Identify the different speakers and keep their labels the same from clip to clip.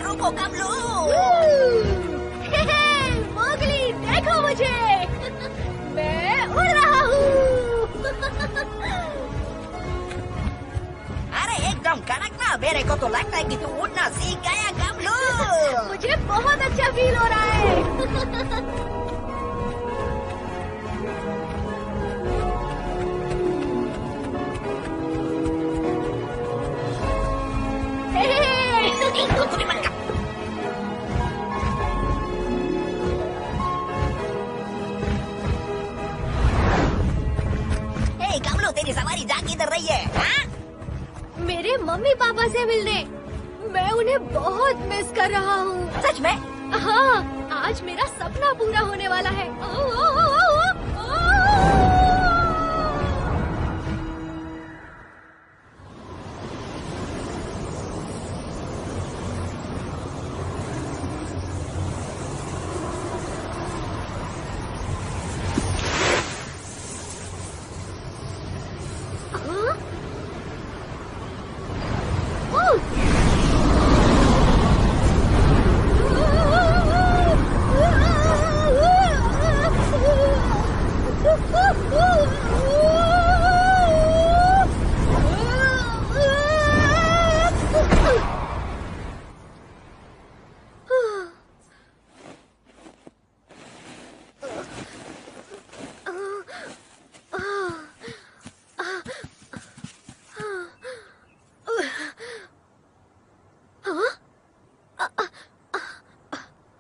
Speaker 1: रुको कमलू।
Speaker 2: मोगली देखो मुझे, मैं उड़ रहा हूँ।
Speaker 1: अरे एकदम कड़क ना, मेरे को तो लगता है कि तू उड़ना सीख गया कमलू।
Speaker 2: मुझे बहुत अच्छा फील हो रहा है।
Speaker 1: कमलू तेरी सवारी जा किधर रही है? हाँ?
Speaker 2: मेरे मम्मी पापा से मिलने। मैं उन्हें बहुत मिस कर रहा हूँ।
Speaker 1: सच में?
Speaker 2: हाँ, आज मेरा सपना पूरा होने वाला है।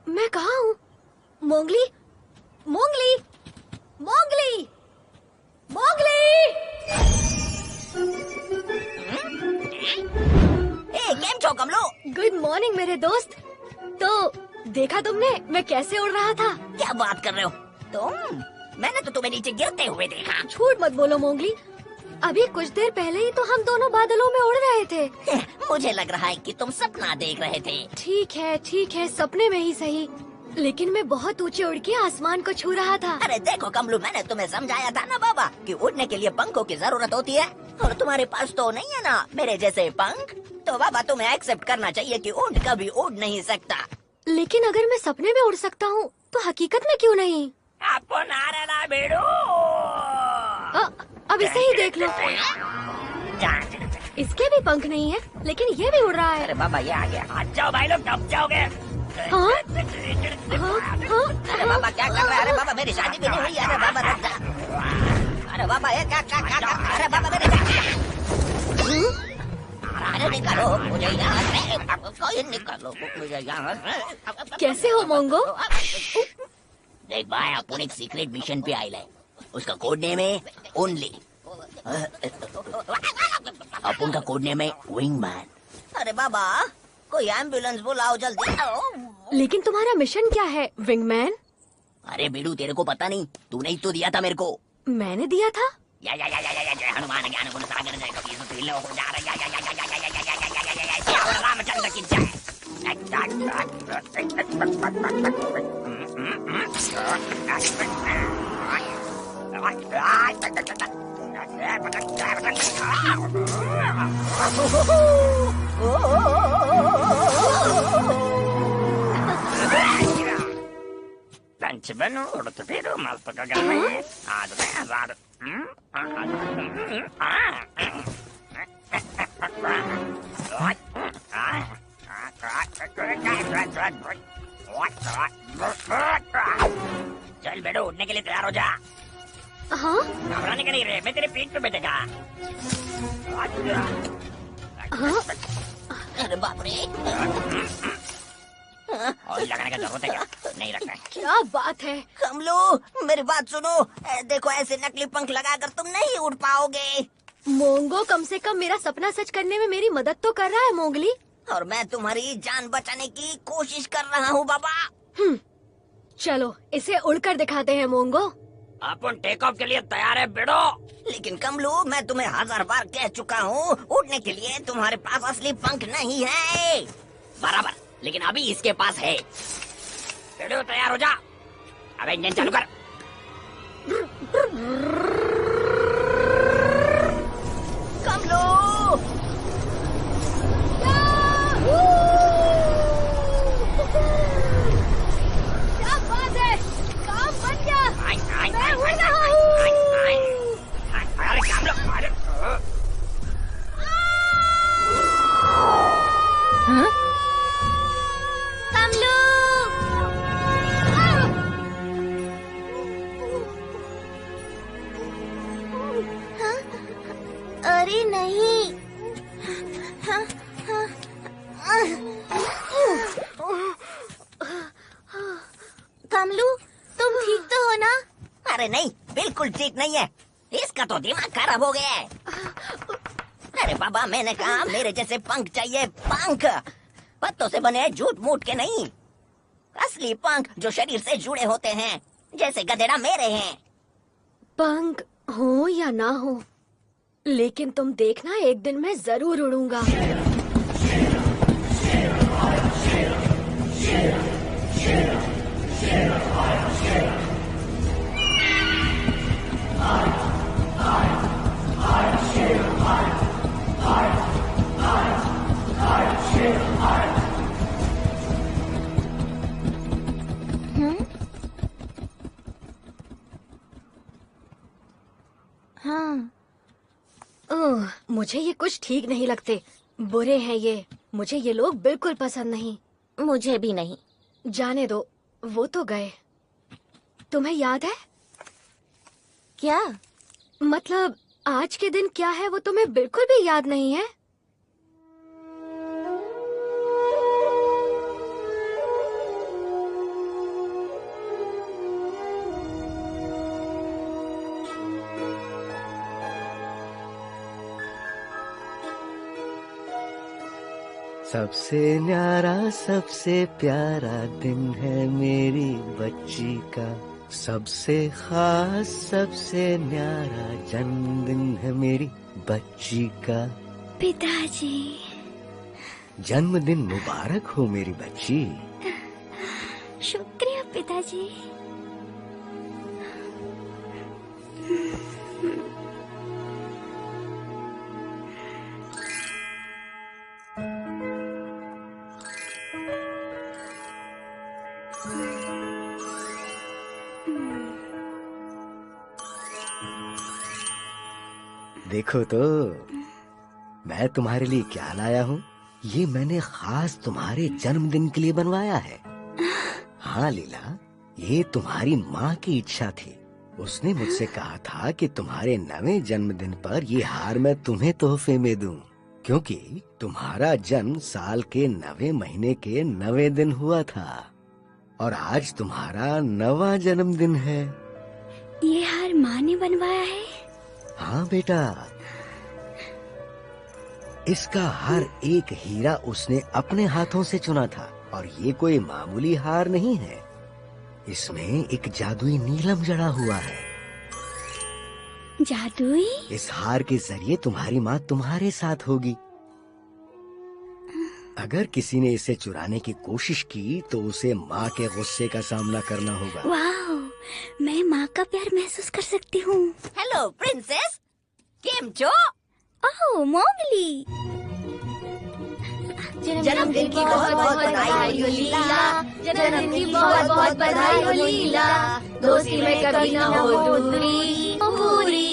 Speaker 2: मैं कहाँ हूँ? मोंगली, मोंगली, मोंगली, मोंगली!
Speaker 1: केम छो कमलू?
Speaker 2: गुड मॉर्निंग मेरे दोस्त। तो देखा तुमने मैं कैसे उड़ रहा था?
Speaker 1: क्या बात कर रहे हो तुम? मैंने तो तुम्हें नीचे गिरते हुए देखा।
Speaker 2: झूठ मत बोलो मोंगली, अभी कुछ देर पहले ही तो हम दोनों बादलों में उड़ रहे थे।
Speaker 1: मुझे लग रहा है कि तुम सपना देख रहे थे।
Speaker 2: ठीक है, सपने में ही सही, लेकिन मैं बहुत ऊंचे उड़ के आसमान को छू रहा था।
Speaker 1: अरे देखो कमलू, मैंने तुम्हें समझाया था ना बाबा कि उड़ने के लिए पंखों की जरूरत होती है, और तुम्हारे पास तो नहीं है ना मेरे जैसे पंख। तो बाबा तुम्हें एक्सेप्ट करना चाहिए कि ऊंट कभी उड़ नहीं सकता।
Speaker 2: लेकिन अगर मैं सपने में उड़ सकता हूँ तो हकीकत में क्यों नहीं?
Speaker 1: आपको नारा बेड़ो।
Speaker 2: अब इसे ही देख लो, इसके भी पंख नहीं है लेकिन ये भी उड़ रहा है।
Speaker 1: अरे बाबा ये आ गया, आ जाओ भाई लोग, डूब जाओगे।
Speaker 2: हाँ?
Speaker 1: अरे बाबा क्या कर रहा है? अरे बाबा मेरी शादी भी नहीं हुई। अरे बाबा रुक जा। अरे बाबा ये क्या? अरे बाबा मेरी अरे निकालो मुझे यहाँ से, कोई निकालो मुझे यहाँ से।
Speaker 2: कैसे हो मोंगो?
Speaker 1: देख भाई, अपन एक सीक्रेट मिशन पे आए, उसका कोड नेम है ओनली। अपन का कोड नेम है विंगमैन। अरे बाबा कोई एम्बुलेंस बुलाओ जल्दी।
Speaker 2: लेकिन तुम्हारा मिशन क्या है विंगमैन?
Speaker 1: अरे बेडू तेरे को पता नहीं? तूने ही तो दिया था मेरे को।
Speaker 2: मैंने दिया था?
Speaker 1: या हनुमान ज्ञान गुण सागर जय कबीर सुशील हो जा रहा रामचंद्र की जय। चल बेटो, उठने के लिए तैयार हो जा।
Speaker 2: हाँ?
Speaker 1: घबराने का नहीं रे, मैं तेरे पीठ पे बैठेगा।
Speaker 2: हाँ?
Speaker 1: अरे बाप रे, ऑयल लगाने का जरूरत है क्या? नहीं रखना है।
Speaker 2: क्या बात है?
Speaker 1: कमलू मेरी बात सुनो, देखो ऐसे नकली पंख लगाकर तुम नहीं उड़ पाओगे।
Speaker 2: मोंगो कम से कम मेरा सपना सच करने में मेरी मदद तो कर रहा है मोंगली।
Speaker 1: और मैं तुम्हारी जान बचाने की कोशिश कर रहा हूँ बाबा।
Speaker 2: चलो इसे उड़कर दिखाते हैं मोंगो।
Speaker 1: अपन टेक ऑफ के लिए तैयार है बेड़ो। लेकिन कमलू मैं तुम्हें 1000 बार कह चुका हूँ, उड़ने के लिए तुम्हारे पास असली पंख नहीं है। बराबर, लेकिन अभी इसके पास है। बेड़ो तैयार हो जा, अब इंजन चालू कर। कमलू
Speaker 2: हाँ? कमलू! हाँ? अरे नहीं। हाँ, हाँ, कमलू, तुम ठीक तो हो ना?
Speaker 1: अरे नहीं, बिल्कुल ठीक नहीं है। इसका तो दिमाग खराब हो गया है। अरे बाबा, मैंने कहा मेरे जैसे पंख चाहिए, पंख। पत्तों से बने झूठ मूठ के नहीं, असली पंख जो शरीर से जुड़े होते हैं, जैसे गधेड़ा मेरे हैं।
Speaker 2: पंख हो या ना हो, लेकिन तुम देखना, एक दिन मैं जरूर उड़ूंगा। हाँ। ओह, मुझे ये कुछ ठीक नहीं लगते। बुरे हैं ये। मुझे ये लोग बिल्कुल पसंद नहीं।
Speaker 3: मुझे भी नहीं।
Speaker 2: जाने दो, वो तो गए। तुम्हें याद है?
Speaker 3: क्या?
Speaker 2: मतलब आज के दिन क्या है वो तुम्हें बिल्कुल भी याद नहीं है?
Speaker 4: सबसे न्यारा सबसे प्यारा दिन है मेरी बच्ची का, सबसे खास सबसे न्यारा जन्मदिन है मेरी बच्ची का।
Speaker 3: पिताजी,
Speaker 4: जन्मदिन मुबारक हो मेरी बच्ची।
Speaker 3: शुक्रिया पिताजी।
Speaker 4: देखो तो मैं तुम्हारे लिए क्या लाया हूँ। ये मैंने खास तुम्हारे जन्मदिन के लिए बनवाया है। हाँ लीला, ये तुम्हारी माँ की इच्छा थी। उसने मुझसे कहा था कि तुम्हारे 9वें जन्मदिन पर ये हार मैं तुम्हें तोहफे में दूं, क्योंकि तुम्हारा जन्म साल के 9वें महीने के 9वें दिन हुआ था और आज तुम्हारा 9वां जन्मदिन है।
Speaker 3: ये हार माँ ने बनवाया है?
Speaker 4: हाँ बेटा, इसका हर एक हीरा उसने अपने हाथों से चुना था और ये कोई मामूली हार नहीं है। इसमें एक जादुई नीलम जड़ा हुआ है।
Speaker 3: जादुई?
Speaker 4: इस हार के जरिए तुम्हारी माँ तुम्हारे साथ होगी। अगर किसी ने इसे चुराने की कोशिश की तो उसे माँ के गुस्से का सामना करना होगा।
Speaker 3: वाह, मैं माँ का प्यार महसूस कर सकती हूँ।
Speaker 1: हेलो प्रिंसेस, केम छो?
Speaker 3: ओह मोगली,
Speaker 1: जन्मदिन की बहुत बहुत बधाई हो लीला।
Speaker 2: जन्मदिन की बहुत बहुत बधाई हो लीला। दोस्ती में कभी ना हो दूरी पूरी।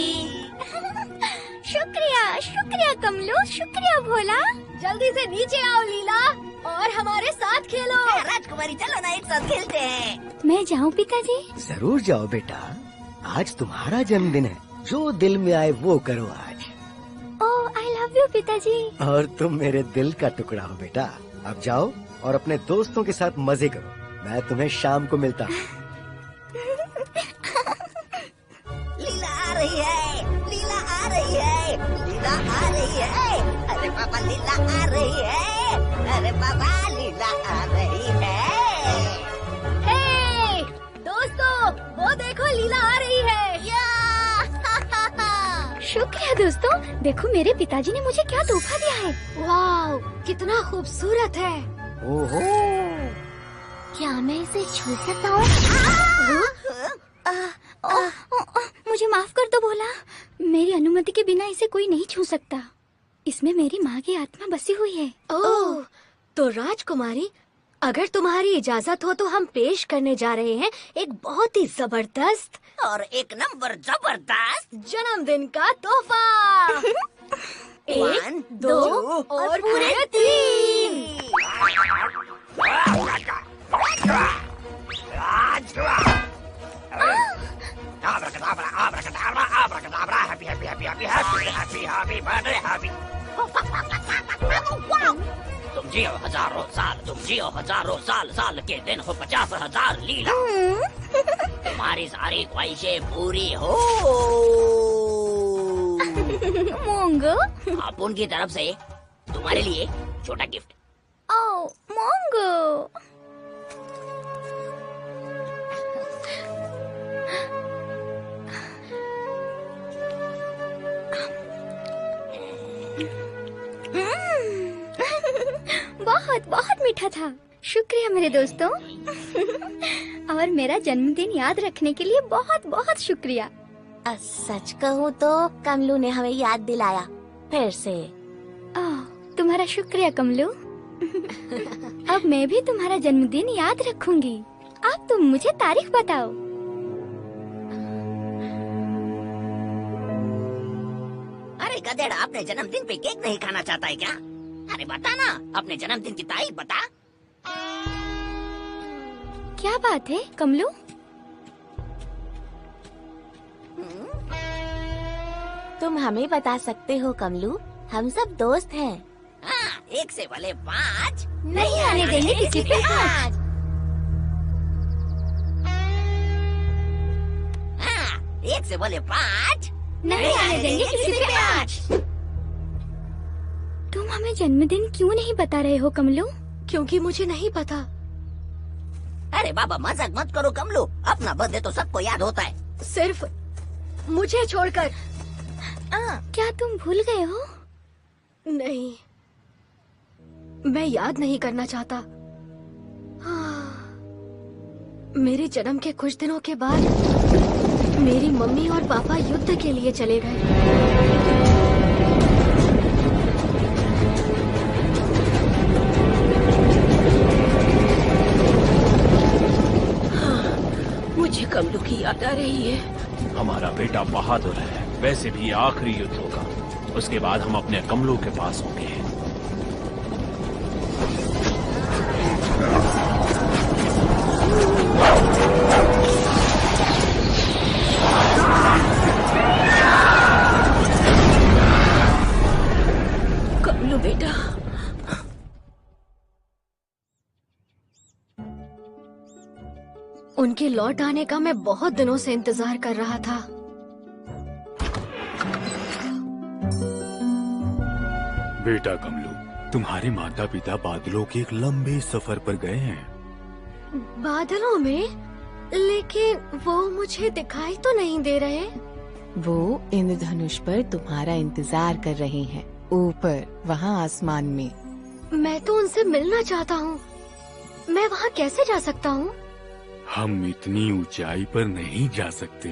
Speaker 3: शुक्रिया शुक्रिया कमलू, शुक्रिया भोला।
Speaker 2: जल्दी से नीचे आओ लीला और हमारे साथ खेलो।
Speaker 1: राजकुमारी, चलो ना एक साथ खेलते हैं।
Speaker 3: मैं जाऊँ पिताजी?
Speaker 4: जरूर जाओ बेटा, आज तुम्हारा जन्मदिन है। जो दिल में आए वो करो आज।
Speaker 3: ओह आई लव यू पिताजी।
Speaker 4: और तुम मेरे दिल का टुकड़ा हो बेटा। अब जाओ और अपने दोस्तों के साथ मजे करो। मैं तुम्हें शाम को मिलता हूँ।
Speaker 1: लीला आ रही है, लीला आ रही है, लीला आ रही है। अरे पापा, लीला आ रही है। अरे पापा, लीला आ रही है।
Speaker 2: हे दोस्तों, वो देखो लीला आ रही है।
Speaker 3: शुक्रिया दोस्तों, देखो मेरे पिताजी ने मुझे क्या तोहफा दिया है।
Speaker 2: वाह, कितना खूबसूरत है।
Speaker 4: ओहो,
Speaker 3: क्या मैं इसे छू सकता हूँ? मुझे माफ कर दो भोला, मेरी अनुमति के बिना इसे कोई नहीं छू सकता। इसमें मेरी माँ की आत्मा बसी हुई है।
Speaker 2: ओह, तो राजकुमारी, अगर तुम्हारी इजाजत हो तो हम पेश करने जा रहे हैं एक बहुत ही जबरदस्त
Speaker 1: और एक नंबर जबरदस्त
Speaker 2: जन्मदिन का तोहफा।
Speaker 1: 1,
Speaker 2: 2 और पूरे 3।
Speaker 1: तुम जियो हजारों साल, तुम जियो हजारों साल, साल के दिन हो 50,000 लीला। तुम्हारी सारी ख्वाहिशें पूरी हो।
Speaker 3: मोंगो।
Speaker 1: आप उनकी तरफ से तुम्हारे लिए छोटा गिफ्ट।
Speaker 3: ओ मोंगो। बहुत बहुत मीठा था। शुक्रिया मेरे दोस्तों। और मेरा जन्मदिन याद रखने के लिए बहुत बहुत शुक्रिया।
Speaker 2: सच कहूँ तो कमलू ने हमें याद दिलाया फिर से।
Speaker 3: तुम्हारा शुक्रिया कमलू। अब मैं भी तुम्हारा जन्मदिन याद रखूंगी। अब तुम मुझे तारीख बताओ।
Speaker 1: अरे गधेड़ा, अपने जन्मदिन पे केक नहीं खाना चाहता है क्या? अरे बता ना, अपने जन्मदिन की तारीख बता।
Speaker 3: क्या बात है कमलू?
Speaker 2: तुम हमें बता सकते हो कमलू, हम सब दोस्त हैं।
Speaker 1: हाँ, 1 से भले 5
Speaker 3: नहीं आने देंगे किसी पे आज।
Speaker 1: हाँ, 1 से भले 5
Speaker 3: नहीं आने देंगे किसी पे आज। तुम हमें जन्मदिन क्यों नहीं बता रहे हो कमलू?
Speaker 2: क्योंकि मुझे नहीं पता।
Speaker 1: अरे बाबा मजाक मत करो कमलू, अपना बर्थडे तो सबको याद होता है,
Speaker 2: सिर्फ मुझे छोड़कर।
Speaker 3: क्या तुम भूल गए हो?
Speaker 2: नहीं, मैं याद नहीं करना चाहता। मेरे जन्म के कुछ दिनों के बाद मेरी मम्मी और पापा युद्ध के लिए चले गए। मुझे कमलू की याद आ रही है।
Speaker 5: हमारा बेटा बहादुर है, वैसे भी आखिरी युद्ध होगा, उसके बाद हम अपने कमलू के पास होंगे।
Speaker 2: कमलू बेटा, उनके लौट आने का मैं बहुत दिनों से इंतजार कर रहा था।
Speaker 6: बेटा कमलू, तुम्हारे माता पिता बादलों के एक लंबे सफर पर गए हैं।
Speaker 2: बादलों में? लेकिन वो मुझे दिखाई तो नहीं दे रहे।
Speaker 7: वो इंद्रधनुष पर तुम्हारा इंतजार कर रहे हैं, ऊपर वहाँ आसमान में।
Speaker 2: मैं तो उनसे मिलना चाहता हूँ। मैं वहाँ कैसे जा सकता हूँ?
Speaker 6: हम इतनी ऊंचाई पर नहीं जा सकते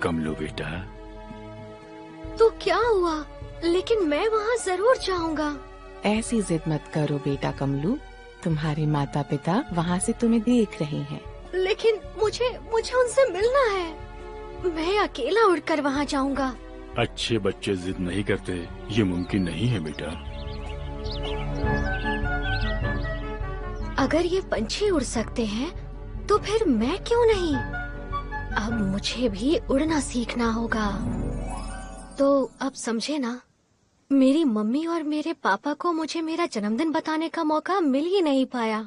Speaker 6: कमलू बेटा।
Speaker 2: तो क्या हुआ? लेकिन मैं वहाँ जरूर जाऊँगा।
Speaker 7: ऐसी जिद मत करो बेटा कमलू, तुम्हारे माता पिता वहाँ से तुम्हें देख रहे हैं।
Speaker 2: लेकिन मुझे उनसे मिलना है। मैं अकेला उड़कर वहाँ जाऊँगा।
Speaker 6: अच्छे बच्चे जिद नहीं करते, ये मुमकिन नहीं है बेटा।
Speaker 2: अगर ये पंछी उड़ सकते हैं तो फिर मैं क्यों नहीं? अब मुझे भी उड़ना सीखना होगा। तो अब समझे ना, मेरी मम्मी और मेरे पापा को मुझे मेरा जन्मदिन बताने का मौका मिल ही नहीं पाया।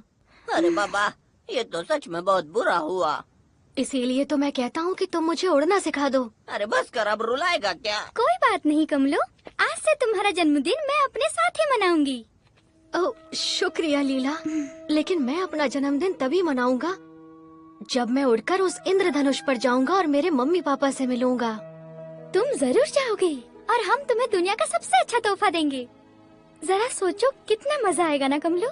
Speaker 1: अरे बाबा, ये तो सच में बहुत बुरा हुआ।
Speaker 2: इसीलिए तो मैं कहता हूँ कि तुम मुझे उड़ना सिखा दो।
Speaker 1: अरे बस कर, अब रुलाएगा क्या?
Speaker 3: कोई बात नहीं कमलू, आज से तुम्हारा जन्मदिन मैं अपने साथ ही मनाऊंगी।
Speaker 2: ओह शुक्रिया लीला, लेकिन मैं अपना जन्मदिन तभी मनाऊंगा जब मैं उड़कर उस इंद्रधनुष पर जाऊंगा और मेरे मम्मी पापा से मिलूंगा।
Speaker 3: तुम जरूर जाओगे और हम तुम्हें दुनिया का सबसे अच्छा तोहफा देंगे। जरा सोचो कितना मजा आएगा ना कमलू।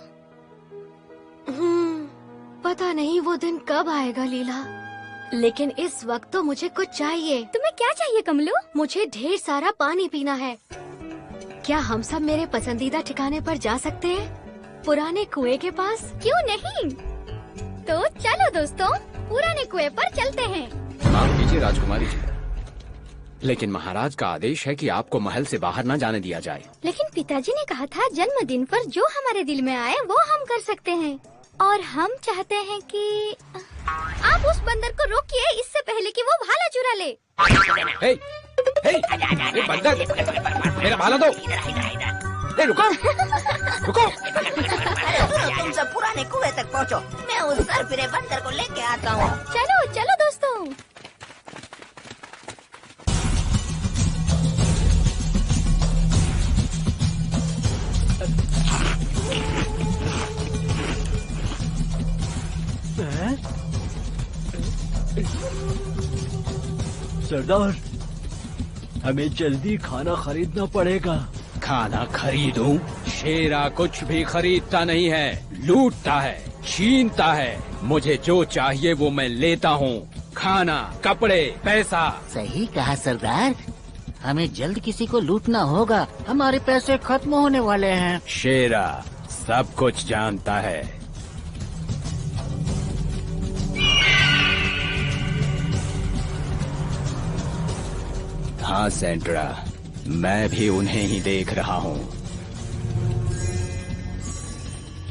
Speaker 2: पता नहीं वो दिन कब आएगा लीला, लेकिन इस वक्त तो मुझे कुछ चाहिए।
Speaker 3: तुम्हें क्या चाहिए कमलू?
Speaker 2: मुझे ढेर सारा पानी पीना है। क्या हम सब मेरे पसंदीदा ठिकाने पर जा सकते हैं? पुराने कुएं के पास?
Speaker 3: क्यों नहीं? तो चलो दोस्तों, पुराने कुएं पर चलते हैं।
Speaker 8: माफ कीजिए राजकुमारी जी,
Speaker 5: लेकिन महाराज का आदेश है कि आपको महल से बाहर न जाने दिया जाए।
Speaker 3: लेकिन पिताजी ने कहा था जन्मदिन पर जो हमारे दिल में आए वो हम कर सकते हैं, और हम चाहते हैं कि आप उस बंदर को रोकिए इससे पहले कि वो भाला चुरा ले।
Speaker 5: हे, हे, ये बंदर, मेरा भाला दो। हे, रुको, रुको।
Speaker 1: तुम सब पुराने कुएं तक पहुँचो, मैं उस सरफिरे बंदर को लेके आता हूँ।
Speaker 3: चलो चलो दोस्तों।
Speaker 8: सरदार, हमें जल्दी खाना खरीदना पड़ेगा।
Speaker 5: खाना खरीदूं? शेरा कुछ भी खरीदता नहीं है, लूटता है, छीनता है। मुझे जो चाहिए वो मैं लेता हूँ। खाना, कपड़े, पैसा।
Speaker 9: सही कहा सरदार, हमें जल्द किसी को लूटना होगा, हमारे पैसे खत्म होने वाले हैं।
Speaker 5: शेरा सब कुछ जानता है। हाँ सेंट्रा, मैं भी उन्हें ही देख रहा हूँ।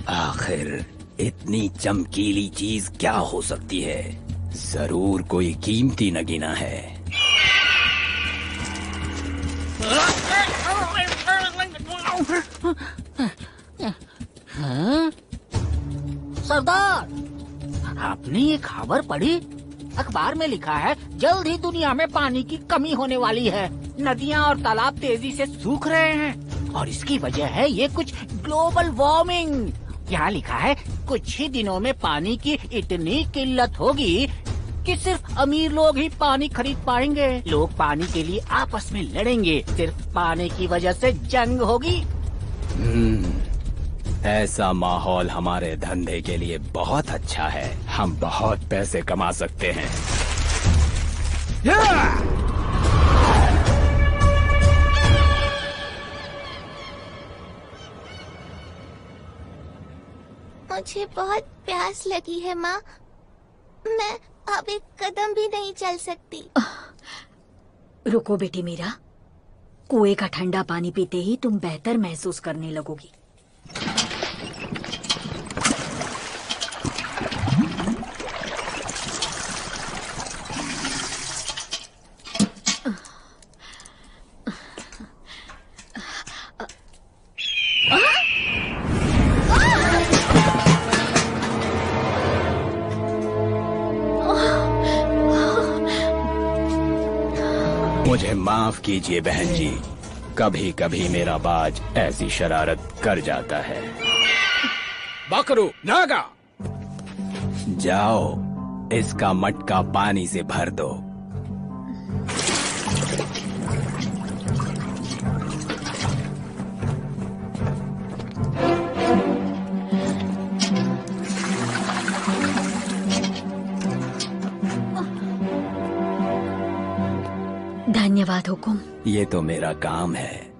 Speaker 5: आखिर इतनी चमकीली चीज क्या हो सकती है? जरूर कोई कीमती नगीना है।
Speaker 9: हाँ? सरदार, आपने ये खबर पढ़ी? अखबार में लिखा है जल्द ही दुनिया में पानी की कमी होने वाली है। नदियाँ और तालाब तेजी से सूख रहे हैं और इसकी वजह है ये कुछ ग्लोबल वार्मिंग। यहाँ लिखा है कुछ ही दिनों में पानी की इतनी किल्लत होगी कि सिर्फ अमीर लोग ही पानी खरीद पाएंगे। लोग पानी के लिए आपस में लड़ेंगे, सिर्फ पानी की वजह से जंग होगी।
Speaker 5: ऐसा माहौल हमारे धंधे के लिए बहुत अच्छा है। हम बहुत पैसे कमा सकते हैं।
Speaker 3: मुझे बहुत प्यास लगी है माँ, मैं अब एक कदम भी नहीं चल सकती।
Speaker 10: रुको बेटी मीरा, कुएं का ठंडा पानी पीते ही तुम बेहतर महसूस करने लगोगी।
Speaker 5: मुझे माफ कीजिए बहन जी, कभी कभी मेरा बाज ऐसी शरारत कर जाता है। बकरू नागा, जाओ इसका मटका पानी से भर दो।
Speaker 10: धन्यवाद हुकुम।
Speaker 5: ये तो मेरा काम है।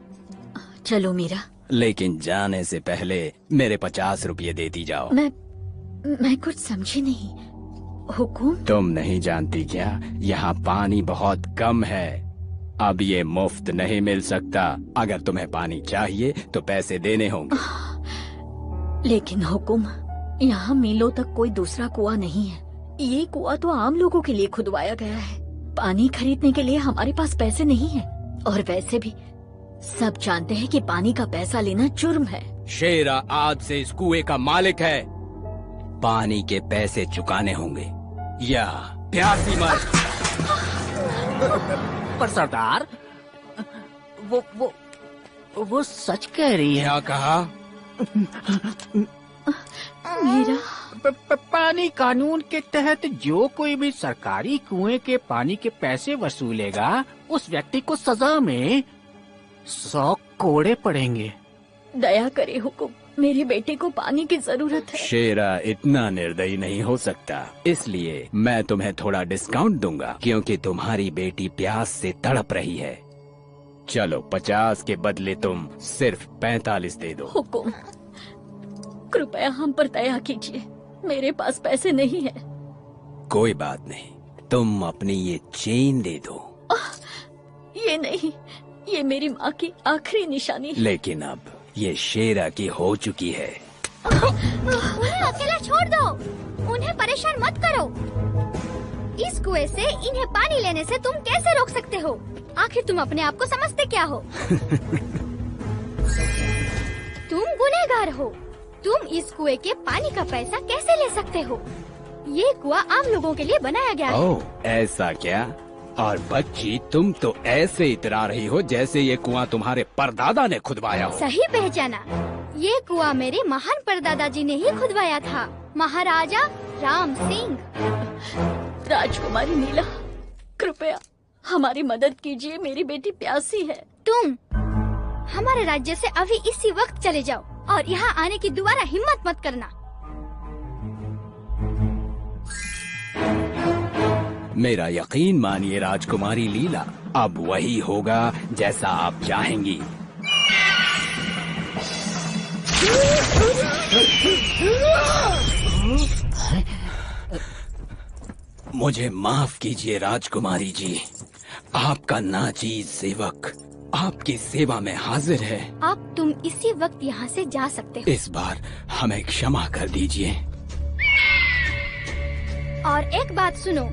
Speaker 10: चलो मीरा।
Speaker 5: लेकिन जाने से पहले मेरे 50 रुपये देती जाओ।
Speaker 10: मैं कुछ समझी नहीं। हुकुम?
Speaker 5: तुम नहीं जानती क्या? यहाँ पानी बहुत कम है। अब ये मुफ्त नहीं मिल सकता। अगर तुम्हें पानी चाहिए तो पैसे देने होंगे।
Speaker 10: लेकिन हुकुम, यहाँ मीलों तक कोई दूसरा कुआं नहीं है। ये कुआं तो आम लोगों के लिए खुदवाया गया है। पानी खरीदने के लिए हमारे पास पैसे नहीं है। और वैसे भी सब जानते हैं कि पानी का पैसा लेना जुर्म है।
Speaker 5: शेरा आज से इस कुएं का मालिक है। पानी के पैसे चुकाने होंगे या प्यासी मर।
Speaker 9: पर सरदार, वो सच कह रही है।
Speaker 5: क्या कहा?
Speaker 10: मीरा,
Speaker 9: पानी कानून के तहत जो कोई भी सरकारी कुएं के पानी के पैसे वसूलेगा उस व्यक्ति को सजा में 100 कोड़े पड़ेंगे।
Speaker 10: दया करे हुकुम, मेरे बेटे को पानी की जरूरत है।
Speaker 5: शेरा इतना निर्दयी नहीं हो सकता, इसलिए मैं तुम्हें थोड़ा डिस्काउंट दूंगा क्योंकि तुम्हारी बेटी प्यास से तड़प रही है। चलो 50 के बदले तुम सिर्फ 45 दे दो।
Speaker 10: हुकुम, कृपया हम पर दया कीजिए, मेरे पास पैसे नहीं है।
Speaker 5: कोई बात नहीं, तुम अपनी ये चेन दे दो।
Speaker 10: ये नहीं, ये मेरी माँ की आखिरी निशानी है।
Speaker 5: लेकिन अब ये शेरा की हो चुकी है।
Speaker 3: उन्हें अकेला छोड़ दो, उन्हें परेशान मत करो। इस कुएं से इन्हें पानी लेने से तुम कैसे रोक सकते हो? आखिर तुम अपने आप को समझते क्या हो? तुम गुनहगार हो। तुम इस कुएं के पानी का पैसा कैसे ले सकते हो? ये कुआं आम लोगों के लिए बनाया गया है।
Speaker 5: ओह, ऐसा क्या? और बच्ची, तुम तो ऐसे इतरा रही हो जैसे ये कुआं तुम्हारे परदादा ने खुदवाया हो।
Speaker 3: सही पहचाना, ये कुआं मेरे महान परदादा जी ने ही खुदवाया था, महाराजा राम सिंह।
Speaker 10: राजकुमारी नीला, कृपया हमारी मदद कीजिए, मेरी बेटी प्यासी है।
Speaker 3: तुम हमारे राज्य से अभी इसी वक्त चले जाओ और यहाँ आने की दोबारा हिम्मत मत करना।
Speaker 5: मेरा यकीन मानिए राजकुमारी लीला, अब वही होगा जैसा आप चाहेंगी। मुझे माफ कीजिए राजकुमारी जी, आपका नाचीज सेवक आपकी सेवा में हाजिर है।
Speaker 3: अब तुम इसी वक्त यहाँ से जा सकते हो।
Speaker 5: इस बार हमें क्षमा कर दीजिए।
Speaker 3: और एक बात सुनो,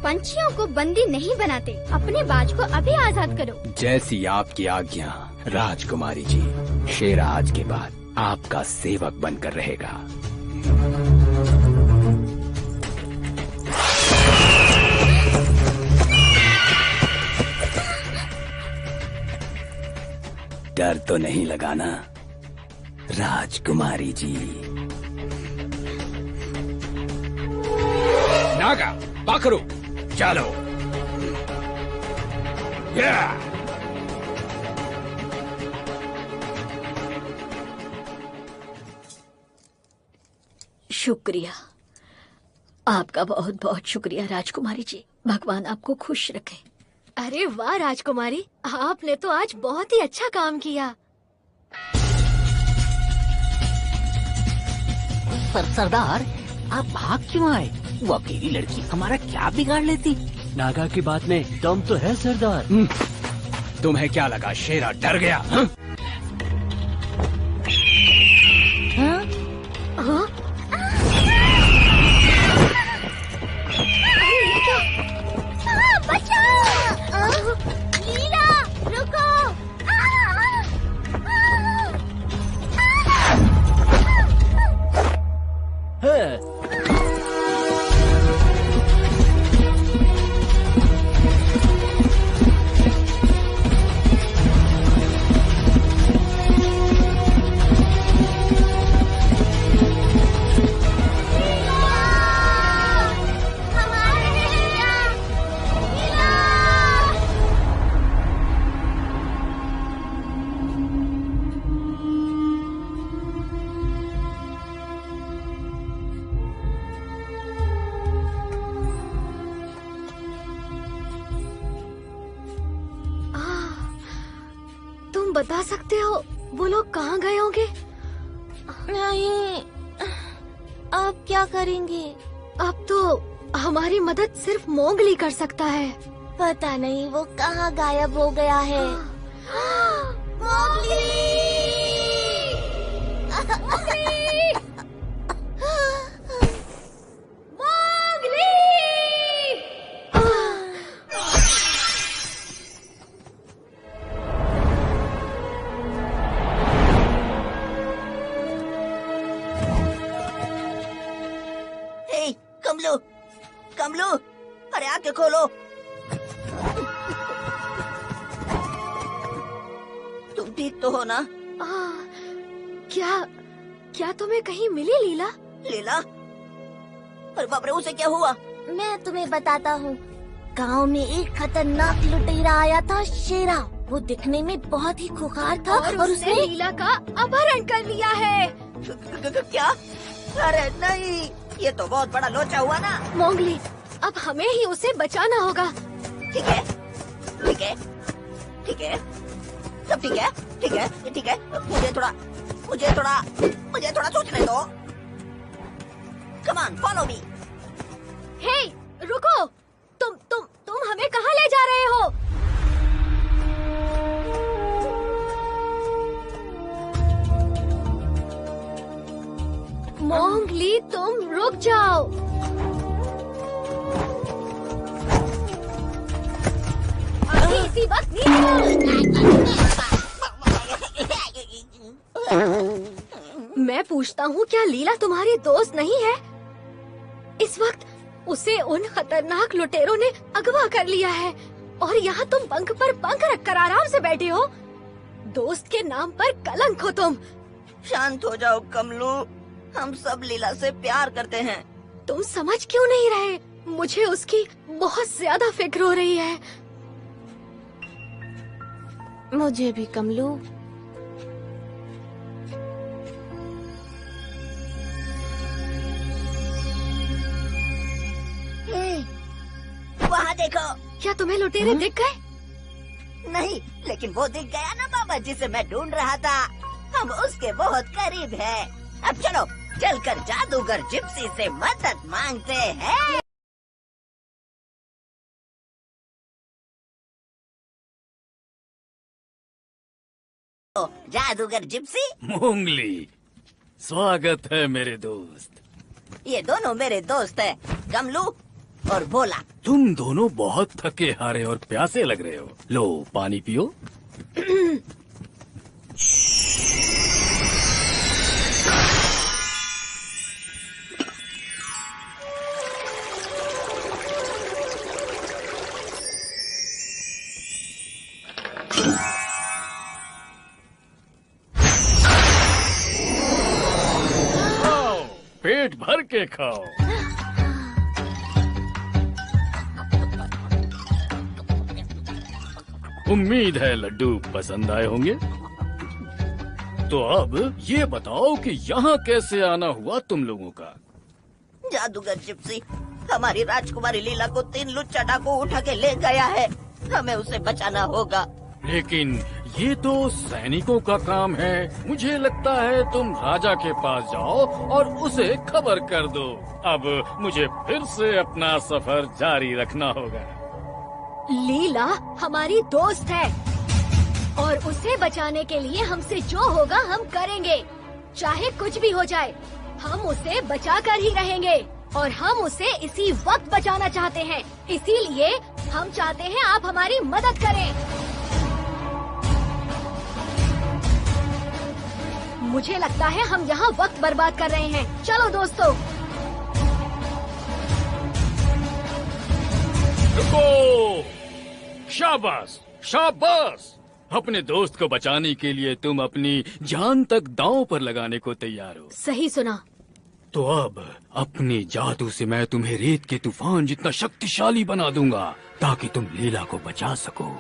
Speaker 3: पंछियों को बंदी नहीं बनाते, अपने बाज को अभी आजाद करो।
Speaker 5: जैसी आपकी आज्ञा राजकुमारी जी। शेरा आज के बाद आपका सेवक बनकर रहेगा। डर तो नहीं लगा ना राजकुमारी जी? नागा, बाकरू, चलो।
Speaker 10: शुक्रिया, आपका बहुत बहुत शुक्रिया राजकुमारी जी। भगवान आपको खुश रखे।
Speaker 2: अरे वाह राजकुमारी, आपने तो आज बहुत ही अच्छा काम किया।
Speaker 9: पर सरदार, आप भाग क्यों आए? वो अकेली लड़की हमारा क्या बिगाड़ लेती?
Speaker 8: नागा की बात में दम तो है सरदार।
Speaker 5: तुम्हें क्या लगा शेरा डर गया? हाँ?
Speaker 3: हाँ? हाँ? बचाओ! लीला, रुको!
Speaker 2: बता सकते हो वो लोग कहाँ गए होंगे?
Speaker 11: नहीं, अब क्या करेंगे?
Speaker 2: अब तो हमारी मदद सिर्फ मोगली कर सकता है।
Speaker 11: पता नहीं वो कहाँ गायब हो गया है। मोगली!
Speaker 1: कमलू, अरे आंखें खोलो। तुम ठीक तो हो ना?
Speaker 2: क्या तुम्हें कहीं मिली लीला?
Speaker 1: लीला? अरे बाप रे, उसे क्या हुआ?
Speaker 11: मैं तुम्हें बताता हूँ। गांव में एक खतरनाक लुटेरा आया था, शेरा। वो दिखने में बहुत ही खुखार था और उसने
Speaker 2: लीला का अपहरण कर लिया है।
Speaker 1: क्या? अरे नहीं, ये तो बहुत बड़ा लोचा हुआ ना।
Speaker 2: मोगली, अब हमें ही उसे बचाना होगा।
Speaker 1: ठीक है, ठीक है, ठीक है, सब ठीक है, ठीक है, ठीक है। मुझे थोड़ा सोचने दो। Come on, follow me.
Speaker 2: हे, रुको! तुम हमें कहाँ ले जा रहे हो? मोंगली तुम रुक जाओ। अभी इसी वक्त मैं पूछता हूँ, क्या लीला तुम्हारी दोस्त नहीं है? इस वक्त उसे उन खतरनाक लुटेरों ने अगवा कर लिया है और यहाँ तुम पंख पर पंख रखकर आराम से बैठे हो। दोस्त के नाम पर कलंक हो तुम।
Speaker 1: शांत हो जाओ कमलू, हम सब लीला से प्यार करते हैं।
Speaker 2: तुम समझ क्यों नहीं रहे? मुझे उसकी बहुत ज्यादा फिक्र हो रही है।
Speaker 7: मुझे भी कमलू।
Speaker 1: वहाँ देखो।
Speaker 2: क्या तुम्हें लुटेरे दिख गए?
Speaker 1: नहीं, लेकिन वो दिख गया ना बाबा जिसे मैं ढूंढ रहा था। हम उसके बहुत करीब हैं। अब चलो चलकर जादूगर जिप्सी से मदद मांगते हैं। जादूगर जिप्सी।
Speaker 6: मोंगली, स्वागत है मेरे दोस्त।
Speaker 1: ये दोनों मेरे दोस्त हैं, कमलू और भोला।
Speaker 6: तुम दोनों बहुत थके हारे और प्यासे लग रहे हो। लो पानी पियो। पेट भर के खाओ। उम्मीद है लड्डू पसंद आए होंगे। तो अब ये बताओ कि यहाँ कैसे आना हुआ तुम लोगों का?
Speaker 1: जादूगर जिप्सी हमारी राजकुमारी लीला को 3 लुच्चा डाकू उठा के ले गया है। हमें उसे बचाना होगा।
Speaker 6: लेकिन ये तो सैनिकों का काम है। मुझे लगता है तुम राजा के पास जाओ और उसे खबर कर दो। अब मुझे फिर से अपना सफर जारी रखना होगा।
Speaker 2: लीला हमारी दोस्त है और उसे बचाने के लिए हमसे जो होगा हम करेंगे, चाहे कुछ भी हो जाए। हम उसे बचा कर ही रहेंगे और हम उसे इसी वक्त बचाना चाहते हैं। इसीलिए हम चाहते हैं आप हमारी मदद करें। मुझे लगता है हम यहाँ वक्त बर्बाद कर रहे हैं। चलो दोस्तों।
Speaker 6: रुको! शाबाश, शाबाश! अपने दोस्त को बचाने के लिए तुम अपनी जान तक दांव पर लगाने को तैयार हो।
Speaker 2: सही सुना।
Speaker 6: तो अब अपने जादू से मैं तुम्हें रेत के तूफान जितना शक्तिशाली बना दूंगा ताकि तुम लीला को बचा सको।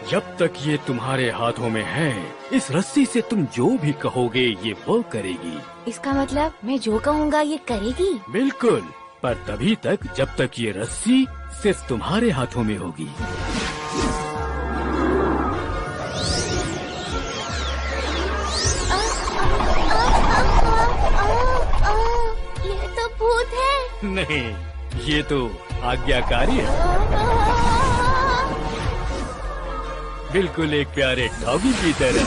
Speaker 6: जब तक ये तुम्हारे हाथों में है, इस रस्सी से तुम जो भी कहोगे ये वो करेगी।
Speaker 11: इसका मतलब मैं जो कहूँगा ये करेगी?
Speaker 6: बिल्कुल, पर तभी तक जब तक ये रस्सी सिर्फ तुम्हारे हाथों में होगी।
Speaker 11: ये तो भूत है।
Speaker 6: नहीं, ये तो आज्ञाकारी है। बिल्कुल एक प्यारे डॉगी की तरह।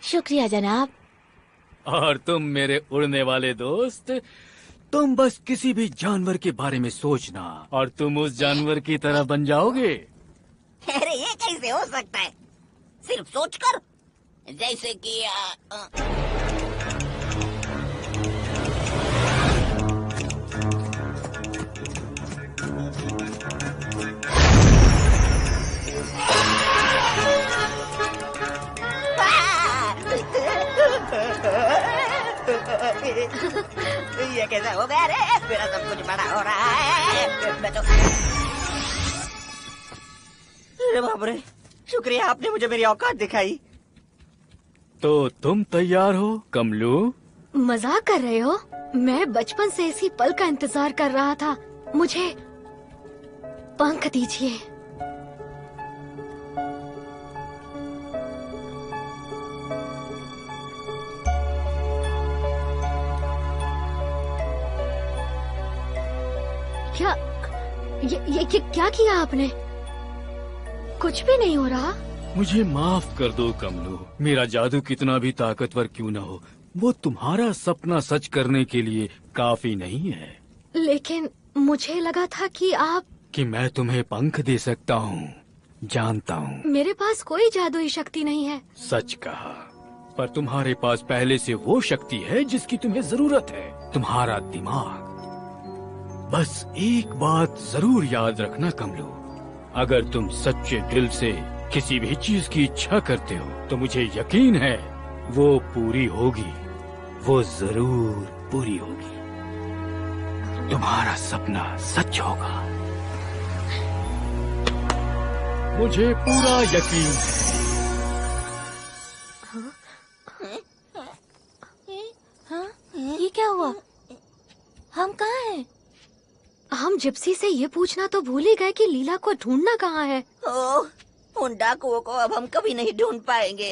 Speaker 11: शुक्रिया जनाब।
Speaker 6: और तुम मेरे उड़ने वाले दोस्त, तुम बस किसी भी जानवर के बारे में सोचना और तुम उस जानवर की तरह बन जाओगे।
Speaker 1: अरे ये कैसे हो सकता है? सिर्फ सोचकर? जैसे कि ये कैसा हो गया रे? मेरा सब कुछ बड़ा हो रहा है। मैं तो अरे बाप रे, शुक्रिया आपने मुझे मेरी औकात दिखाई।
Speaker 6: तो तुम तैयार हो कमलू?
Speaker 2: मजाक कर रहे हो? मैं बचपन से इसी पल का इंतजार कर रहा था। मुझे पंख दीजिए। क्या ये क्या किया आपने? कुछ भी नहीं हो रहा।
Speaker 6: मुझे माफ कर दो कमलू। मेरा जादू कितना भी ताकतवर क्यों न हो, वो तुम्हारा सपना सच करने के लिए काफी नहीं है।
Speaker 2: लेकिन मुझे लगा था कि
Speaker 6: मैं तुम्हें पंख दे सकता हूँ। जानता हूँ
Speaker 2: मेरे पास कोई जादुई शक्ति नहीं है।
Speaker 6: सच कहा, पर तुम्हारे पास पहले से वो शक्ति है जिसकी तुम्हें जरूरत है, तुम्हारा दिमाग। बस एक बात जरूर याद रखना कमलू, अगर तुम सच्चे दिल से किसी भी चीज की इच्छा करते हो तो मुझे यकीन है वो पूरी होगी, वो जरूर पूरी होगी। तुम्हारा सपना सच होगा, मुझे पूरा यकीन
Speaker 11: है। ये क्या हुआ? हम कहाँ हैं?
Speaker 2: हम जिप्सी से ये पूछना तो भूल ही गए कि लीला को ढूंढना कहाँ है।
Speaker 1: ओह, उन डाकुओं को अब हम कभी नहीं ढूंढ पाएंगे।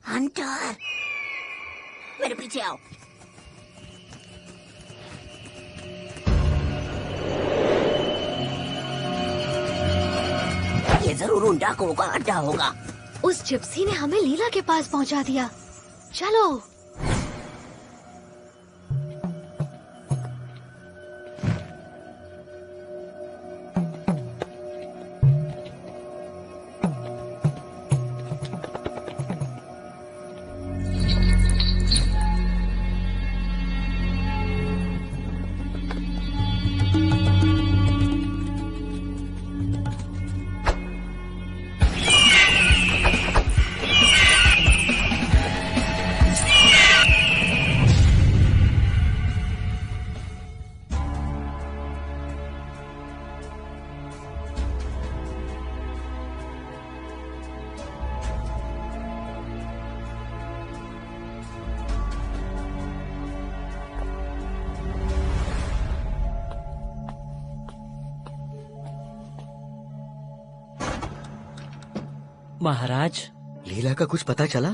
Speaker 1: हंटर, मेरे पीछे आओ। ये जरूर उन डाकुओं का अड्डा होगा।
Speaker 2: उस जिप्सी ने हमें लीला के पास पहुंचा दिया। चलो।
Speaker 8: महाराज,
Speaker 4: लीला का कुछ पता चला?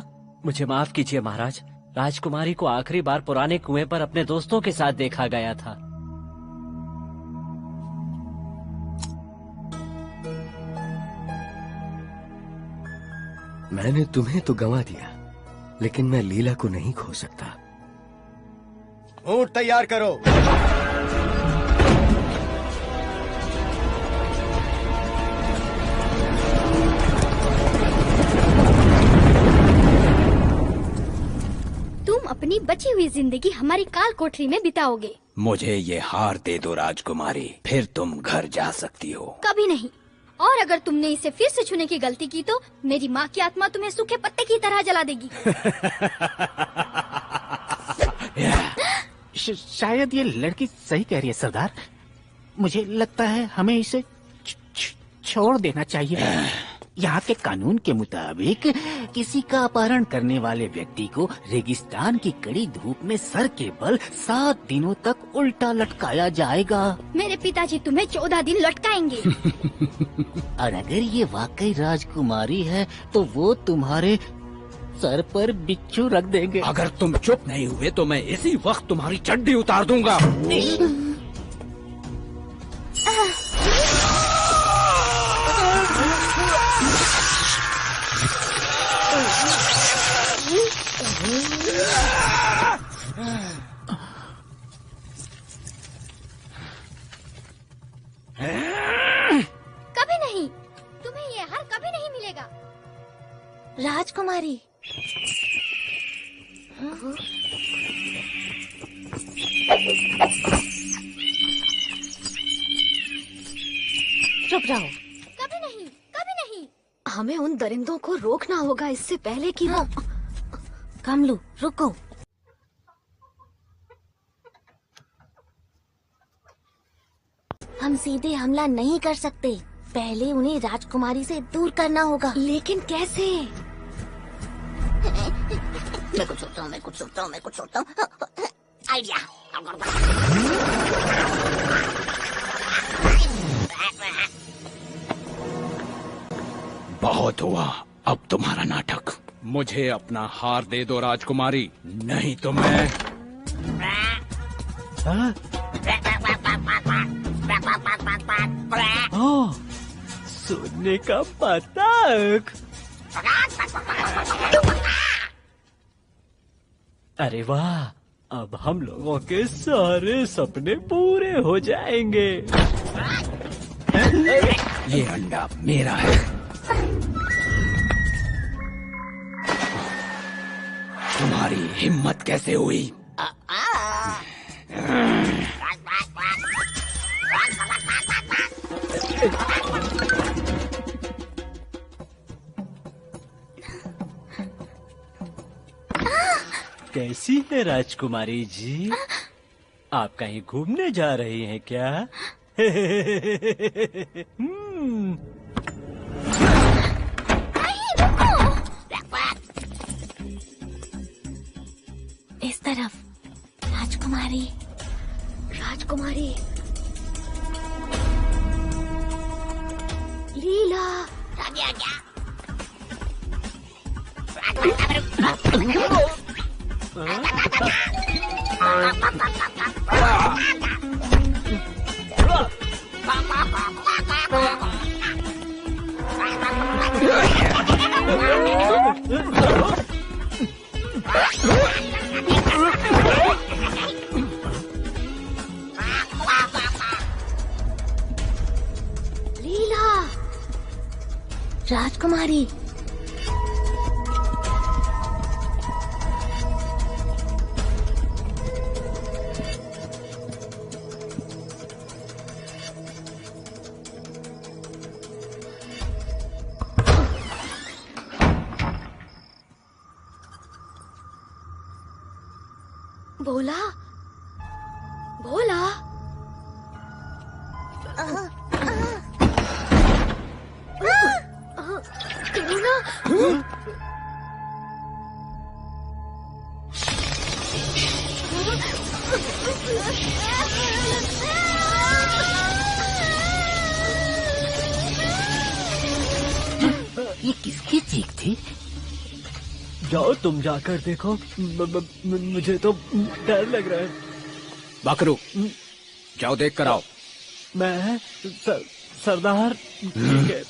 Speaker 8: मुझे माफ कीजिए महाराज, राजकुमारी को आखिरी बार पुराने कुएं पर अपने दोस्तों के साथ देखा गया था।
Speaker 4: मैंने तुम्हें तो गंवा दिया, लेकिन मैं लीला को नहीं खो सकता। ऊंट तैयार करो।
Speaker 3: अपनी बची हुई जिंदगी हमारी काल कोठरी में बिताओगे।
Speaker 5: मुझे ये हार दे दो राजकुमारी, फिर तुम घर जा सकती हो।
Speaker 3: कभी नहीं। और अगर तुमने इसे फिर से छूने की गलती की तो मेरी माँ की आत्मा तुम्हें सूखे पत्ते की तरह जला देगी।
Speaker 9: शायद ये लड़की सही कह रही है सरदार। मुझे लगता है हमें इसे छोड़ देना चाहिए। यहाँ के कानून के मुताबिक किसी का अपहरण करने वाले व्यक्ति को रेगिस्तान की कड़ी धूप में सर के बल 7 दिनों तक उल्टा लटकाया जाएगा।
Speaker 3: मेरे पिताजी तुम्हें 14 दिन लटकाएंगे।
Speaker 9: और अगर ये वाकई राजकुमारी है तो वो तुम्हारे सर पर बिच्छू रख देंगे।
Speaker 5: अगर तुम चुप नहीं हुए तो मैं इसी वक्त तुम्हारी चड्डी उतार दूंगा।
Speaker 3: कभी नहीं, तुम्हें ये हार कभी नहीं मिलेगा।
Speaker 11: राजकुमारी, चुप रहो।
Speaker 3: कभी नहीं, कभी नहीं।
Speaker 2: हमें उन दरिंदों को रोकना होगा इससे पहले कि वो।
Speaker 11: कमलू, रुको। हम सीधे हमला नहीं कर सकते, पहले उन्हें राजकुमारी से दूर करना होगा।
Speaker 2: लेकिन कैसे?
Speaker 1: मैं कुछ सोचता हूँ। आइडिया।
Speaker 5: बहुत हुआ, अब तुम्हारा नाटक। मुझे अपना हार दे दो राजकुमारी, नहीं तो मैं
Speaker 8: हाँ? ओह, सोने का पतंग। अरे वाह, अब हम लोगों के सारे सपने पूरे हो जाएंगे।
Speaker 5: ये अंडा मेरा है। तुम्हारी हिम्मत कैसे हुई?
Speaker 8: कैसी है राजकुमारी जी? आप कहीं घूमने जा रही हैं क्या?
Speaker 11: इस तरफ राजकुमारी।
Speaker 2: राजकुमारी लीला। लीला।
Speaker 11: राजकुमारी।
Speaker 2: भोला, भोला। करीना।
Speaker 9: ये किसकी चीख थी?
Speaker 8: जाओ तुम जाकर देखो। मुझे तो डर लग रहा है।
Speaker 5: बकरू, जाओ देख कर आओ।
Speaker 8: मैं सरदार। ठीक है।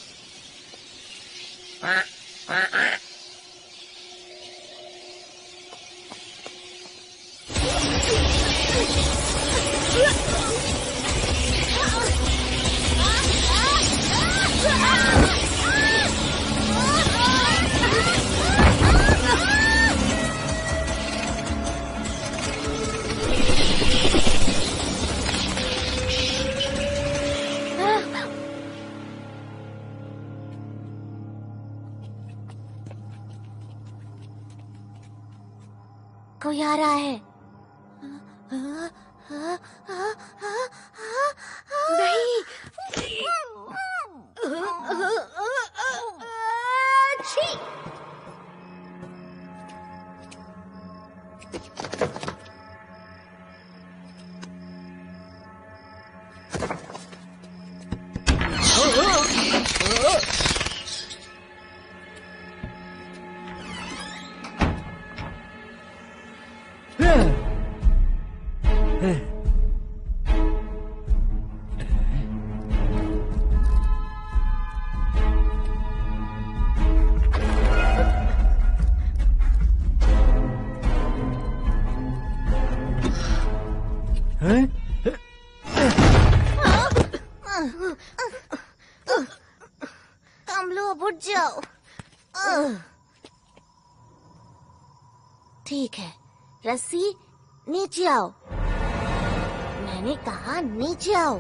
Speaker 11: कोई आ रहा है।
Speaker 2: नहीं। छी।
Speaker 11: कमलो, अब उठ जाओ। ठीक है, रस्सी नीचे आओ। मैंने कहा नीचे आओ।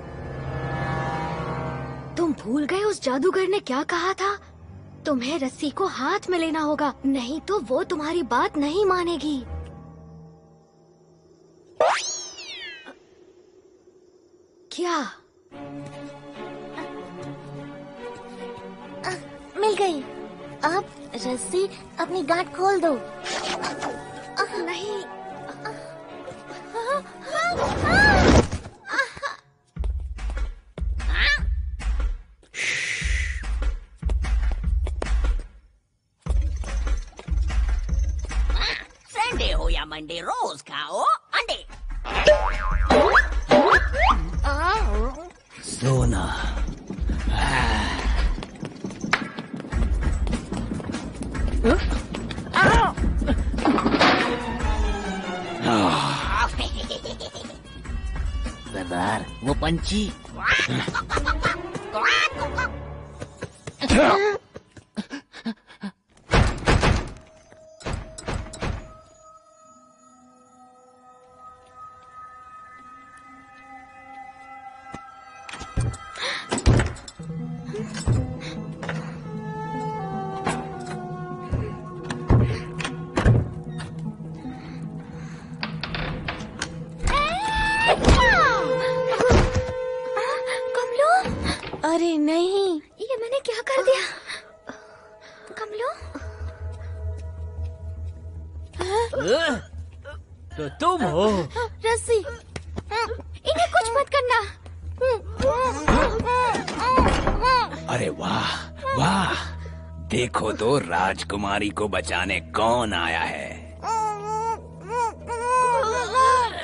Speaker 2: तुम भूल गए उस जादूगर ने क्या कहा था? तुम्हें रस्सी को हाथ में लेना होगा, नहीं तो वो तुम्हारी बात नहीं मानेगी। क्या?
Speaker 11: मिल गई। अब रस्सी अपनी गांठ खोल दो।
Speaker 2: नहीं।
Speaker 1: संडे हो या मंडे, रोज खाओ अंडे।
Speaker 5: सोना।
Speaker 9: सरदार, वो पंछी।
Speaker 11: अरे नहीं,
Speaker 3: ये मैंने क्या कर दिया? कमलो,
Speaker 8: तो तुम हो?
Speaker 11: रस्सी।
Speaker 3: इन्हें कुछ मत करना।
Speaker 5: अरे वाह वाह, देखो तो राजकुमारी को बचाने कौन आया है।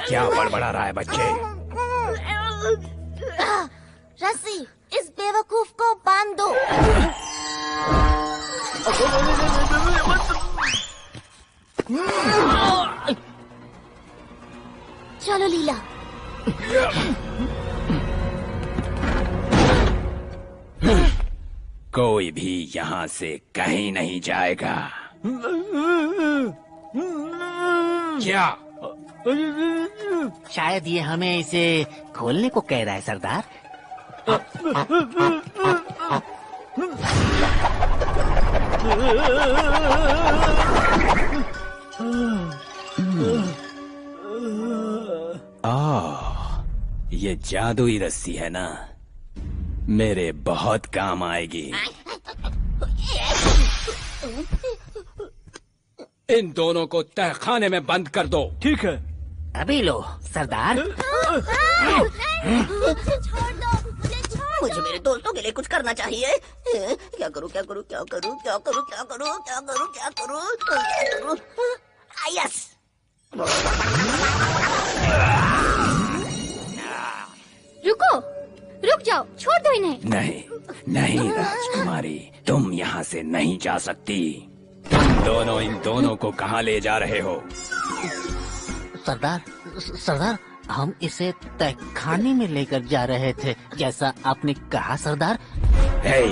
Speaker 5: क्या बड़बड़ा रहा है बच्चे?
Speaker 11: रस्सी, इस बेवकूफ को बांध दो। चलो लीला।
Speaker 5: कोई भी यहाँ से कहीं नहीं जाएगा। क्या?
Speaker 9: शायद ये हमें इसे खोलने को कह रहा है सरदार।
Speaker 5: ये जादुई रस्सी है ना, मेरे बहुत काम आएगी। इन दोनों को तहखाने में बंद कर दो।
Speaker 8: ठीक है।
Speaker 9: अभी लो सरदार।
Speaker 1: मुझे मेरे दोस्तों के लिए कुछ करना चाहिए। क्या करूं क्या करूं क्या करूं क्या करूं क्या करूं क्या करूं क्या करूं क्या करूं? यस।
Speaker 3: रुको, रुक जाओ, छोड़ दो इन्हें।
Speaker 5: नहीं नहीं राजकुमारी, तुम यहाँ से नहीं जा सकती। तुम दोनों इन दोनों को कहाँ ले जा रहे हो?
Speaker 9: सरदार, सरदार, हम इसे तहखाने में लेकर जा रहे थे, जैसा आपने कहा सरदार।
Speaker 5: हे,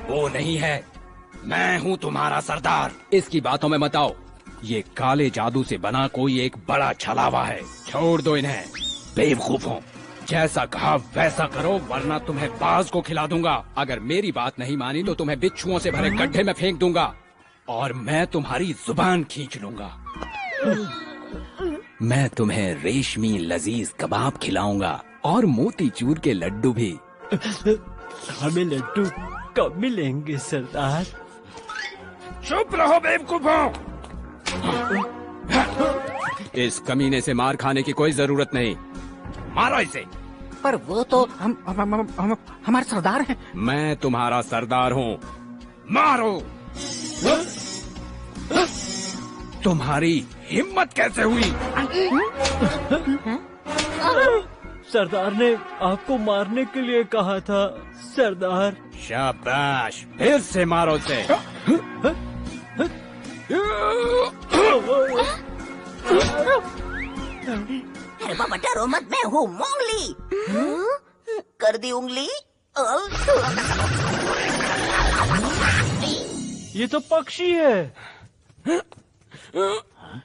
Speaker 5: वो नहीं है, मैं हूँ तुम्हारा सरदार। इसकी बातों में मत आओ। ये काले जादू से बना कोई एक बड़ा छलावा है। छोड़ दो इन्हें, बेवकूफों। जैसा कहा वैसा करो, वरना तुम्हें बाज को खिला दूंगा। अगर मेरी बात नहीं मानी तो तुम्हें बिच्छुओं से भरे गड्ढे में फेंक दूंगा और मैं तुम्हारी जुबान खींच लूंगा। मैं तुम्हें रेशमी लजीज कबाब खिलाऊंगा और मोतीचूर के लड्डू भी।
Speaker 8: हमें लड्डू कब मिलेंगे सरदार?
Speaker 5: चुप रहो बेवकूफों। इस कमीने से मार खाने की कोई जरूरत नहीं। मारो इसे।
Speaker 9: पर वो तो हमारे सरदार हैं।
Speaker 5: मैं तुम्हारा सरदार हूँ। मारो। तुम्हारी हिम्मत कैसे हुई?
Speaker 8: सरदार ने आपको मारने के लिए कहा था सरदार।
Speaker 5: शाबाश, फिर से मारो उसे।
Speaker 1: अरे बाबा डरो मत, मैं हूँ मोंगली। कर दी उंगली।
Speaker 8: ये तो पक्षी है।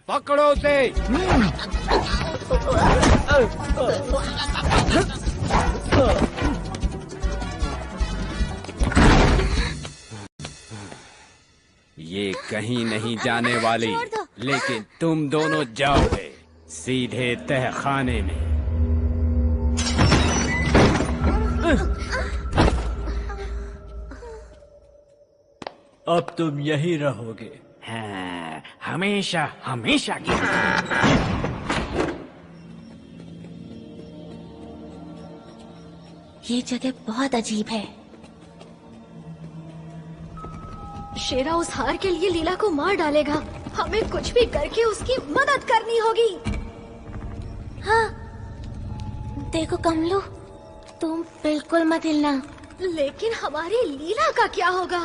Speaker 5: पकड़ो उसे। ये कहीं नहीं जाने वाली, लेकिन तुम दोनों जाओगे सीधे तहखाने में।
Speaker 8: अब तुम यहीं रहोगे।
Speaker 9: हाँ, हमेशा हमेशा की।
Speaker 11: ये जगह बहुत अजीब है।
Speaker 2: शेरा उस हार के लिए लीला को मार डालेगा। हमें कुछ भी करके उसकी मदद करनी होगी।
Speaker 11: हाँ, देखो कमलू, तुम बिल्कुल मत हिलना।
Speaker 2: लेकिन हमारी लीला का क्या होगा?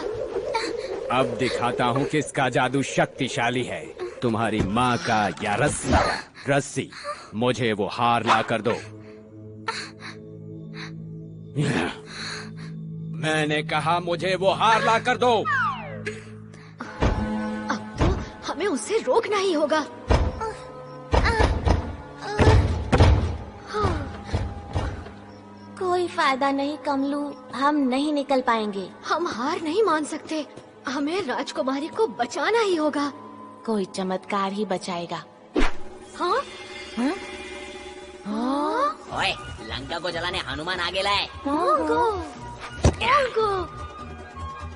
Speaker 5: अब दिखाता हूँ किसका जादू शक्तिशाली है, तुम्हारी माँ का या रस्सी का। रस्सी, मुझे वो हार ला कर दो। मैंने कहा मुझे वो हार ला कर दो।
Speaker 2: अब तो हमें उसे रोकना ही होगा।
Speaker 11: कोई फायदा नहीं कमलू, हम नहीं निकल पाएंगे।
Speaker 2: हम हार नहीं मान सकते, हमें राजकुमारी को बचाना ही होगा।
Speaker 11: कोई चमत्कार ही बचाएगा।
Speaker 2: हाँ?
Speaker 11: हाँ?
Speaker 1: ओए, लंका को जलाने हनुमान आगे लाए।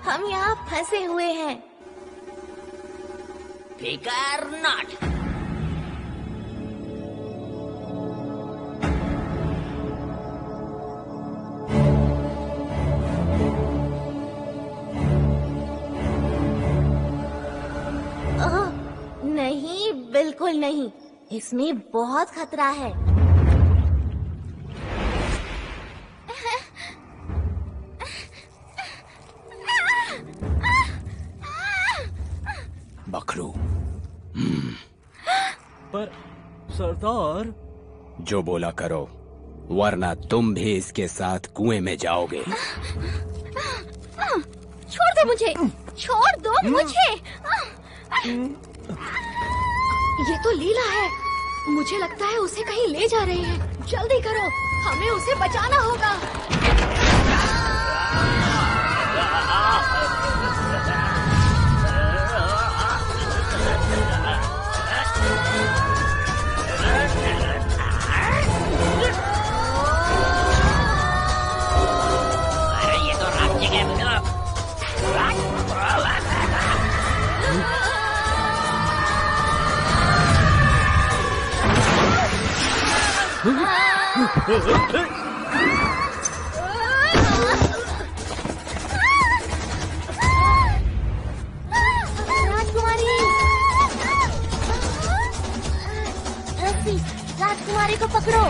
Speaker 11: हम यहाँ फंसे हुए हैं।
Speaker 1: फिकर नॉट।
Speaker 11: नहीं, बिल्कुल नहीं, इसमें बहुत खतरा है।
Speaker 5: बकरू।
Speaker 8: पर सरदार।
Speaker 5: जो बोला करो, वरना तुम भी इसके साथ कुएं में जाओगे।
Speaker 3: छोड़ दे मुझे, छोड़ दो मुझे।
Speaker 2: ये तो लीला है, मुझे लगता है उसे कहीं ले जा रहे हैं। जल्दी करो, हमें उसे बचाना होगा।
Speaker 1: अरे ये तो राज्य के
Speaker 11: राजकुमारी, रस्सी, राजकुमारी को पकड़ो।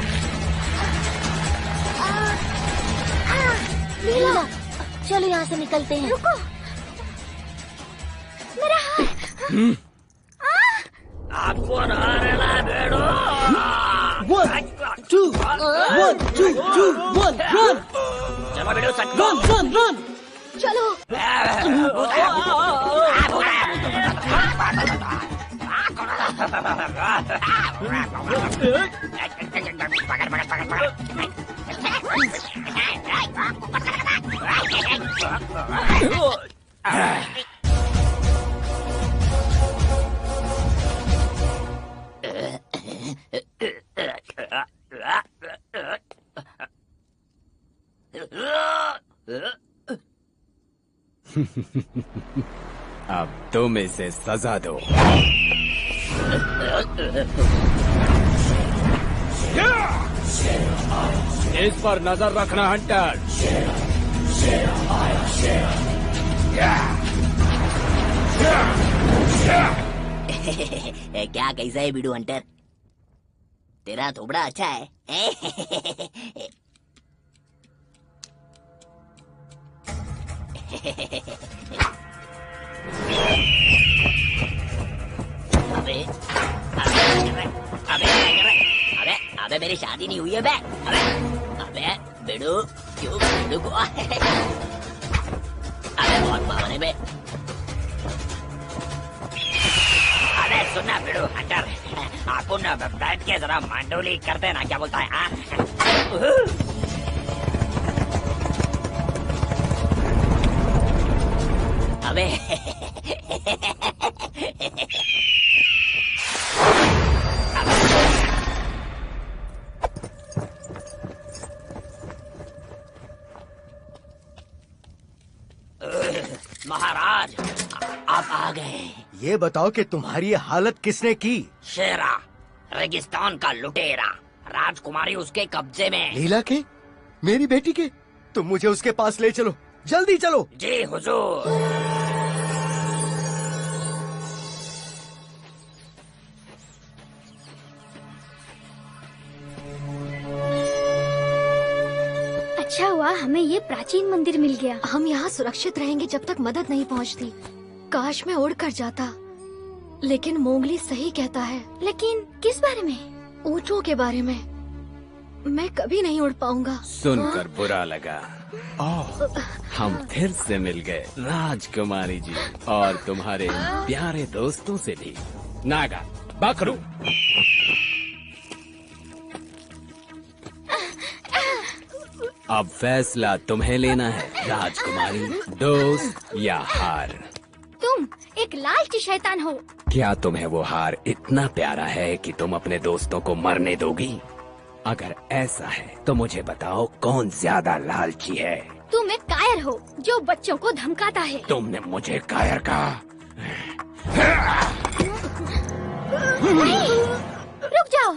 Speaker 11: लीला, चलो यहाँ से निकलते हैं।
Speaker 3: रुको, मेरा हाथ।
Speaker 1: आपको हारेला बेड़ो।
Speaker 12: 1 2 1 2 2 1 run
Speaker 1: चलो बेड़ो,
Speaker 12: run
Speaker 2: चलो।
Speaker 5: अब तुम इसे सजा दो। इस पर नजर रखना हंटर।
Speaker 1: क्या कैसा है बीडू हंटर? तेरा थोबड़ा अच्छा है। अबे अबे अबे अबे मेरी शादी नहीं हुई है बे। अबे बेडू, क्यों बेडू को? अबे बहुत पावन है बे। अबे सुनना बेडू हंटर, आपको ना बैठ के जरा मांडोली करते ना, क्या बोलता है? अबे महाराज, आप आ गए।
Speaker 4: ये बताओ कि तुम्हारी ये हालत किसने की?
Speaker 1: शेरा, रेगिस्तान का लुटेरा। राजकुमारी उसके कब्जे में।
Speaker 4: लीला के? मेरी बेटी के? तुम मुझे उसके पास ले चलो, जल्दी चलो।
Speaker 1: जी हुजूर।
Speaker 3: अच्छा हुआ हमें ये प्राचीन मंदिर मिल गया।
Speaker 2: हम यहाँ सुरक्षित रहेंगे जब तक मदद नहीं पहुँचती। काश मैं उड़ कर जाता, लेकिन मोंगली सही कहता है।
Speaker 3: लेकिन किस बारे में?
Speaker 2: ऊँटों के बारे में। मैं कभी नहीं उड़ पाऊंगा।
Speaker 5: सुनकर बुरा लगा। ओह, हम फिर से मिल गए राजकुमारी जी, और तुम्हारे प्यारे दोस्तों से भी। नागा, बकरू। अब फैसला तुम्हें लेना है राजकुमारी, दोस्त या हार।
Speaker 3: तुम एक लालची शैतान हो।
Speaker 5: क्या तुम्हें वो हार इतना प्यारा है कि तुम अपने दोस्तों को मरने दोगी? अगर ऐसा है तो मुझे बताओ कौन ज्यादा लालची है?
Speaker 3: तुम एक कायर हो जो बच्चों को धमकाता है।
Speaker 5: तुमने मुझे कायर कहा?
Speaker 3: नहीं, रुक जाओ।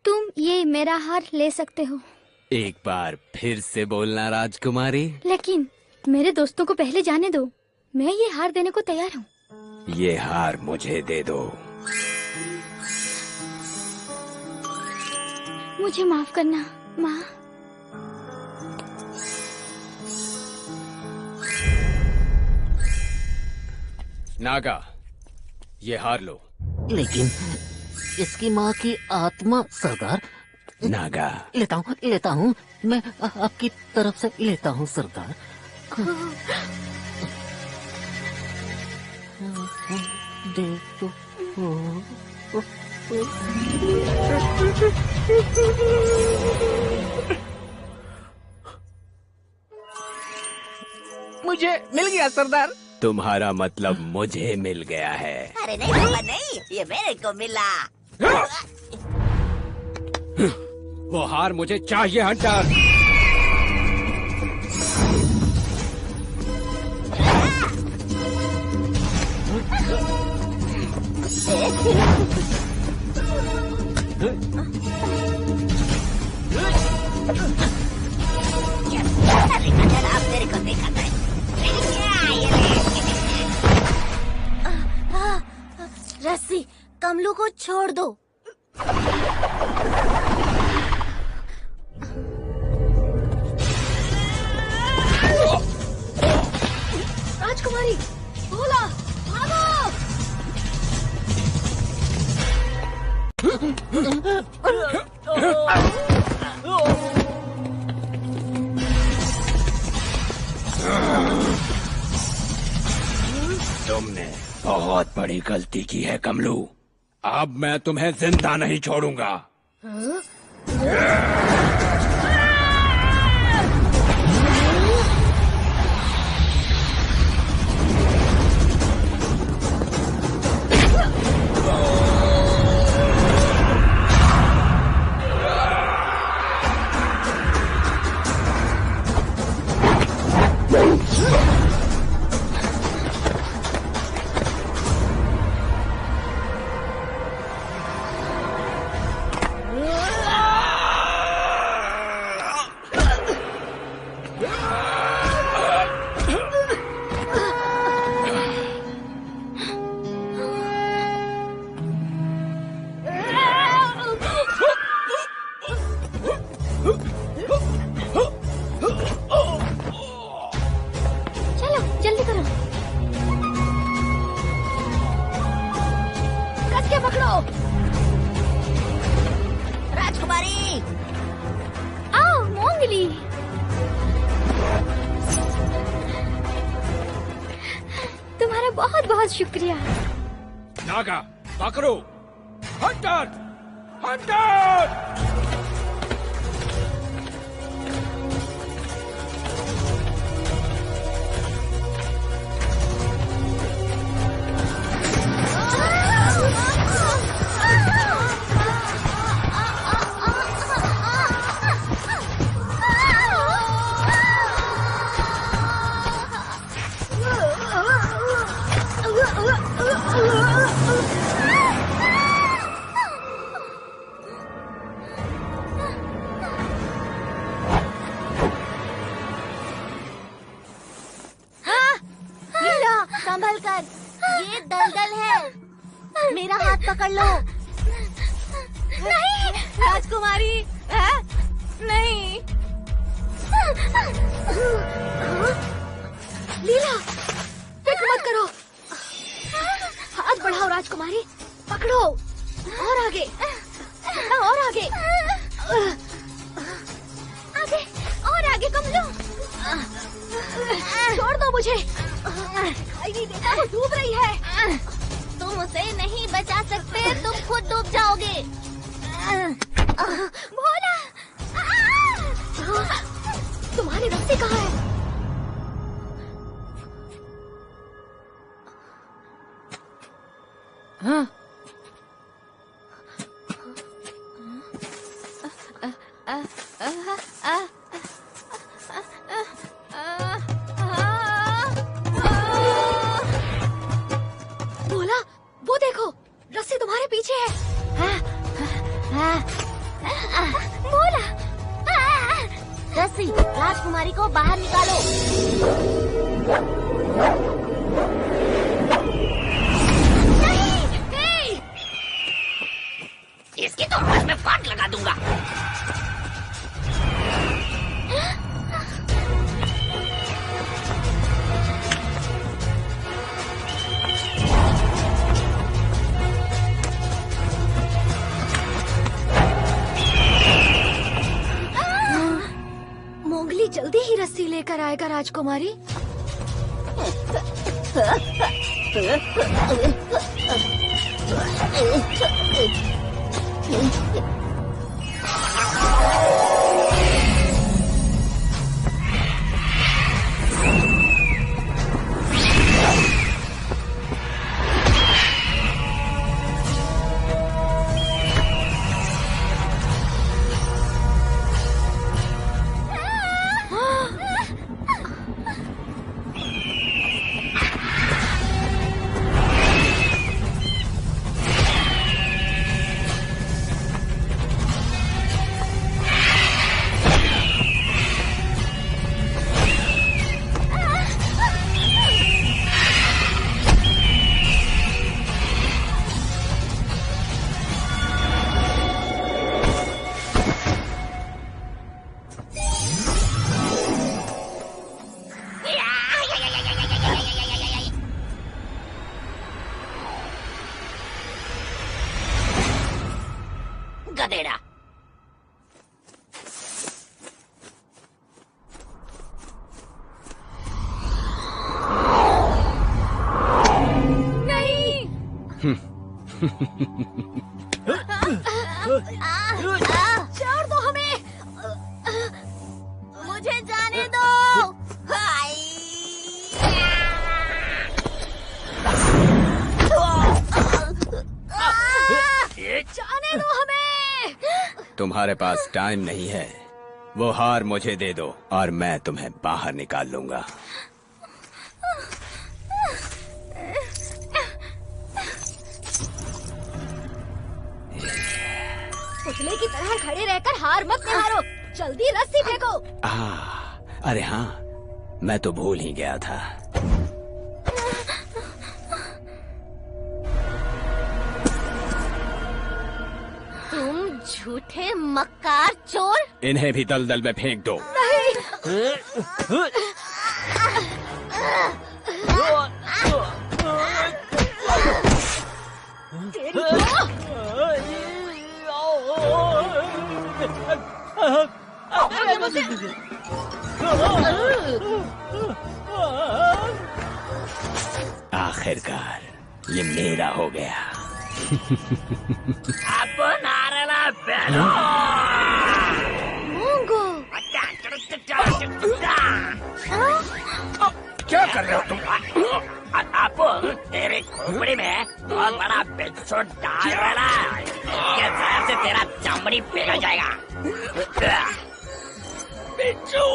Speaker 3: तुम ये मेरा हार ले सकते हो।
Speaker 5: एक बार फिर से बोलना राजकुमारी।
Speaker 3: लेकिन मेरे दोस्तों को पहले जाने दो। मैं ये हार देने को तैयार हूँ।
Speaker 5: ये हार मुझे दे दो।
Speaker 3: मुझे माफ करना माँ।
Speaker 5: नागा, ये हार लो।
Speaker 9: लेकिन इसकी माँ की आत्मा। सरदार।
Speaker 5: नागा,
Speaker 9: लेता हूँ मैं आपकी तरफ से लेता हूँ सरदार। देख तो
Speaker 13: मुझे मिल गया सरदार।
Speaker 5: तुम्हारा मतलब मुझे मिल गया है।
Speaker 1: अरे नहीं बाबा नहीं, ये मेरे को मिला।
Speaker 5: वो हार मुझे चाहिए हंटर।
Speaker 1: आप मेरे को देखा था।
Speaker 11: रस्सी, कमलू को छोड़ दो।
Speaker 2: राजकुमारी, भोला, भागो!
Speaker 5: तुमने बहुत बड़ी गलती की है कमलू। अब मैं तुम्हें जिंदा नहीं छोड़ूंगा।
Speaker 3: बहुत बहुत शुक्रिया।
Speaker 5: नागा, पकड़ो, हंटर, हंटर!
Speaker 11: संभल कर, ये दलदल है। मेरा हाथ पकड़ लो।
Speaker 3: नहीं
Speaker 11: राजकुमारी,
Speaker 3: नहीं।
Speaker 2: लीला, फिक्र मत करो। हाथ बढ़ाओ राजकुमारी, पकड़ो। और आगे, और आगे,
Speaker 3: आगे और आगे कमलू।
Speaker 2: छोड़ दो मुझे। दिखाई नहीं देता, वो डूब रही है।
Speaker 3: तुम उसे नहीं बचा सकते, तुम खुद डूब जाओगे। भोला,
Speaker 2: तुम्हारी रस्सी कहाँ है?
Speaker 7: हाँ।
Speaker 2: भोला, वो देखो, रस्सी तुम्हारे पीछे है।
Speaker 3: भोला,
Speaker 11: रस्सी, राजकुमारी को बाहर निकालो।
Speaker 1: इसकी तो हाथ में फाट लगा दूंगा।
Speaker 2: मोगली जल्दी ही रस्सी लेकर आएगा राजकुमारी।
Speaker 1: गधेड़ा।
Speaker 3: नहीं।
Speaker 2: छोड़ दो हमें।
Speaker 11: मुझे जाने दो।
Speaker 2: जाने दो हमें।
Speaker 5: तुम्हारे पास टाइम नहीं है, वो हार मुझे दे दो और मैं तुम्हें बाहर निकाल लूंगा।
Speaker 2: पुतले की तरह खड़े रहकर हार मत निहारो, जल्दी रस्सी फेंको।
Speaker 5: अरे हाँ, मैं तो भूल ही गया था।
Speaker 11: तुम झूठे मक्कार चोर।
Speaker 5: इन्हें भी दलदल में फेंक दो। आखिरकार ये मेरा हो गया।
Speaker 2: मोंगो,
Speaker 1: क्या कर रहे हो तुम? आप तेरे खोपड़ी में बहुत बड़ा बिच्छू डाल रहा है। इसके जहर से तेरा चमड़ी पिघल जाएगा। बिच्छू,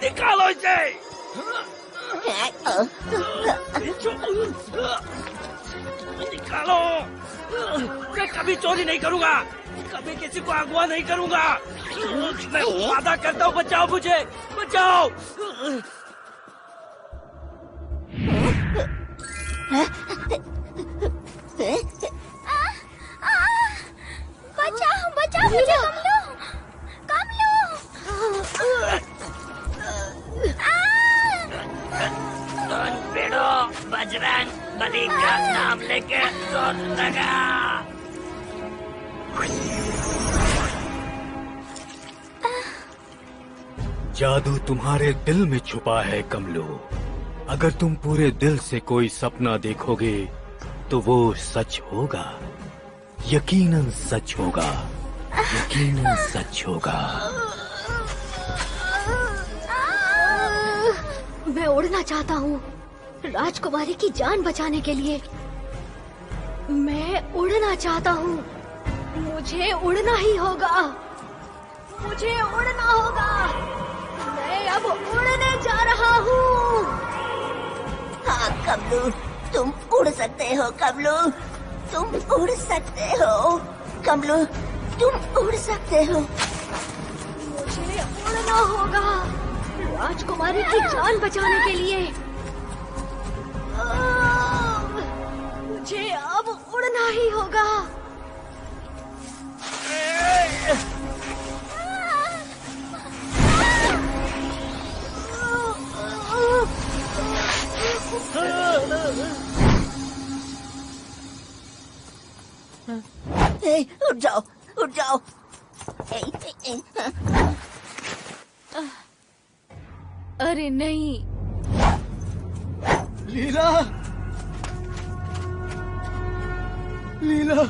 Speaker 1: निकालो इसे। बिच्छू, निकालो। मैं कभी चोरी नहीं करूंगा, कभी किसी को अगवा नहीं करूंगा। मैं वादा करता हूँ, बचाओ मुझे, बचाओ।
Speaker 3: बचाओ, बचाओ मुझे कमलू, कमलू।
Speaker 1: बजरंग बली का नाम लेके जोर लगा।
Speaker 6: जादू तुम्हारे दिल में छुपा है कमलो। अगर तुम पूरे दिल से कोई सपना देखोगे तो वो सच होगा, यकीनन सच होगा, यकीनन सच होगा।
Speaker 2: मैं उड़ना चाहता हूँ राजकुमारी की जान बचाने के लिए। मैं उड़ना चाहता हूँ, मुझे उड़ना ही होगा, मुझे उड़ना होगा। मैं अब उड़ने जा रहा हूँ।
Speaker 11: हाँ कमलू, तुम उड़ सकते हो कमलू, तुम उड़ सकते हो कमलू, तुम उड़ सकते हो।
Speaker 2: मुझे उड़ना होगा राजकुमारी की जान बचाने के लिए। मुझे अब उड़ना ही होगा।
Speaker 11: उठ जाओ, उठ जाओ।
Speaker 2: अरे नहीं।
Speaker 12: लीला, लीला,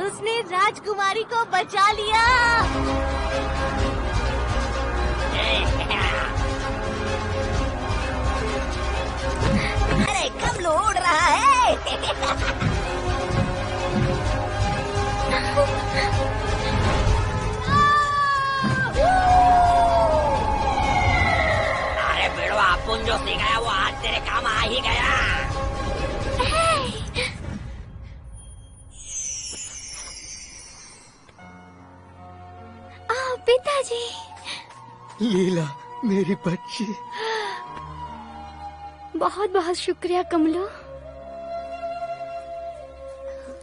Speaker 11: उसने राजकुमारी को बचा लिया। अरे कमलू उड़ रहा है।
Speaker 1: अरे बेड़वा, अपन जो सीखा वो आज तेरे काम आ ही गया।
Speaker 3: पिताजी।
Speaker 12: लीला मेरी बच्ची।
Speaker 3: बहुत बहुत शुक्रिया कमलो,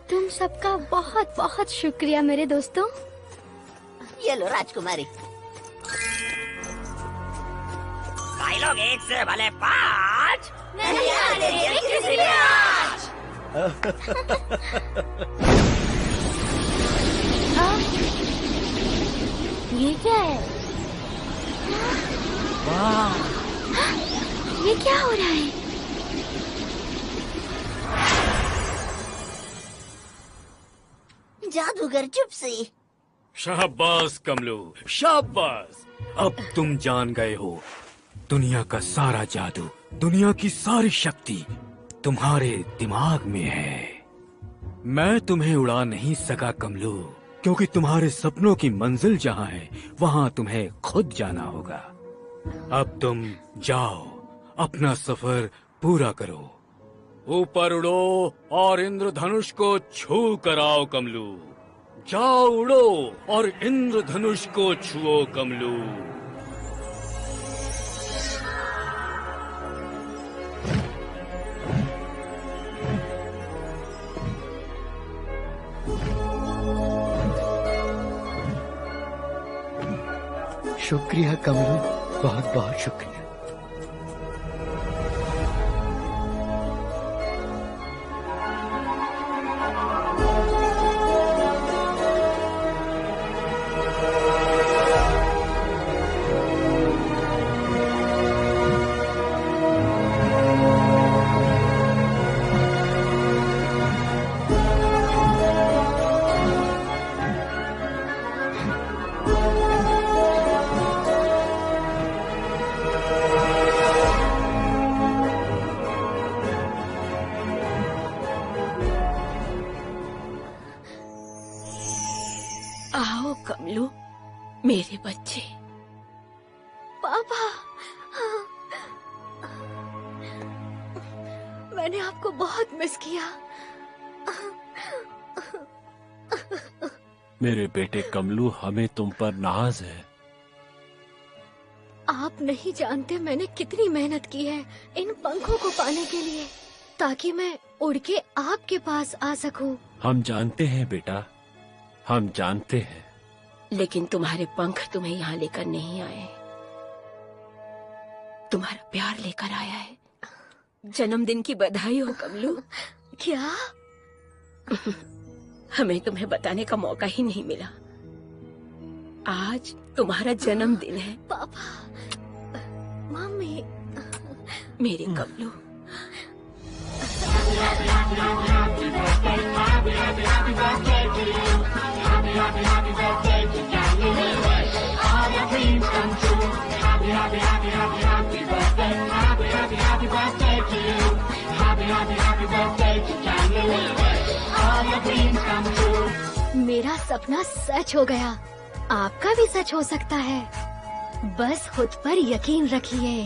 Speaker 3: तुम सबका बहुत बहुत शुक्रिया मेरे दोस्तों।
Speaker 11: ये लो राजकुमारी।
Speaker 1: भाई लोग एक से भले 5
Speaker 11: नहीं आने किसी ने आज।
Speaker 3: ये क्या है?
Speaker 8: वाह,
Speaker 3: ये क्या हो रहा है?
Speaker 11: जादूगर चुप से।
Speaker 6: शाबाश कमलो, शाबाश। अब तुम जान गए हो, दुनिया का सारा जादू, दुनिया की सारी शक्ति तुम्हारे दिमाग में है। मैं तुम्हें उड़ा नहीं सका कमलो, क्योंकि तुम्हारे सपनों की मंजिल जहाँ है वहाँ तुम्हें खुद जाना होगा। अब तुम जाओ, अपना सफर पूरा करो। ऊपर उड़ो और इंद्रधनुष को छू कर आओ कमलू। जाओ उड़ो और इंद्रधनुष को छुओ कमलू।
Speaker 12: शुक्रिया कमलू, बहुत बहुत शुक्रिया।
Speaker 10: आओ कमलू, मेरे बच्चे।
Speaker 2: पापा, मैंने आपको बहुत मिस किया।
Speaker 6: मेरे बेटे कमलू, हमें तुम पर नाज है।
Speaker 2: आप नहीं जानते मैंने कितनी मेहनत की है इन पंखों को पाने के लिए, ताकि मैं उड़ के आपके पास आ सकूं।
Speaker 6: हम जानते हैं बेटा, हम जानते हैं।
Speaker 14: लेकिन तुम्हारे पंख तुम्हें यहाँ लेकर नहीं आए, तुम्हारा प्यार लेकर आया है। जन्मदिन की बधाई हो कमलू।
Speaker 2: क्या?
Speaker 14: हमें तुम्हें बताने का मौका ही नहीं मिला। आज तुम्हारा जन्मदिन है।
Speaker 2: पापा, मम्मी,
Speaker 14: मेरे कमलू।
Speaker 2: मेरा सपना सच हो गया, आपका भी सच हो सकता है। बस खुद पर यकीन रखिए।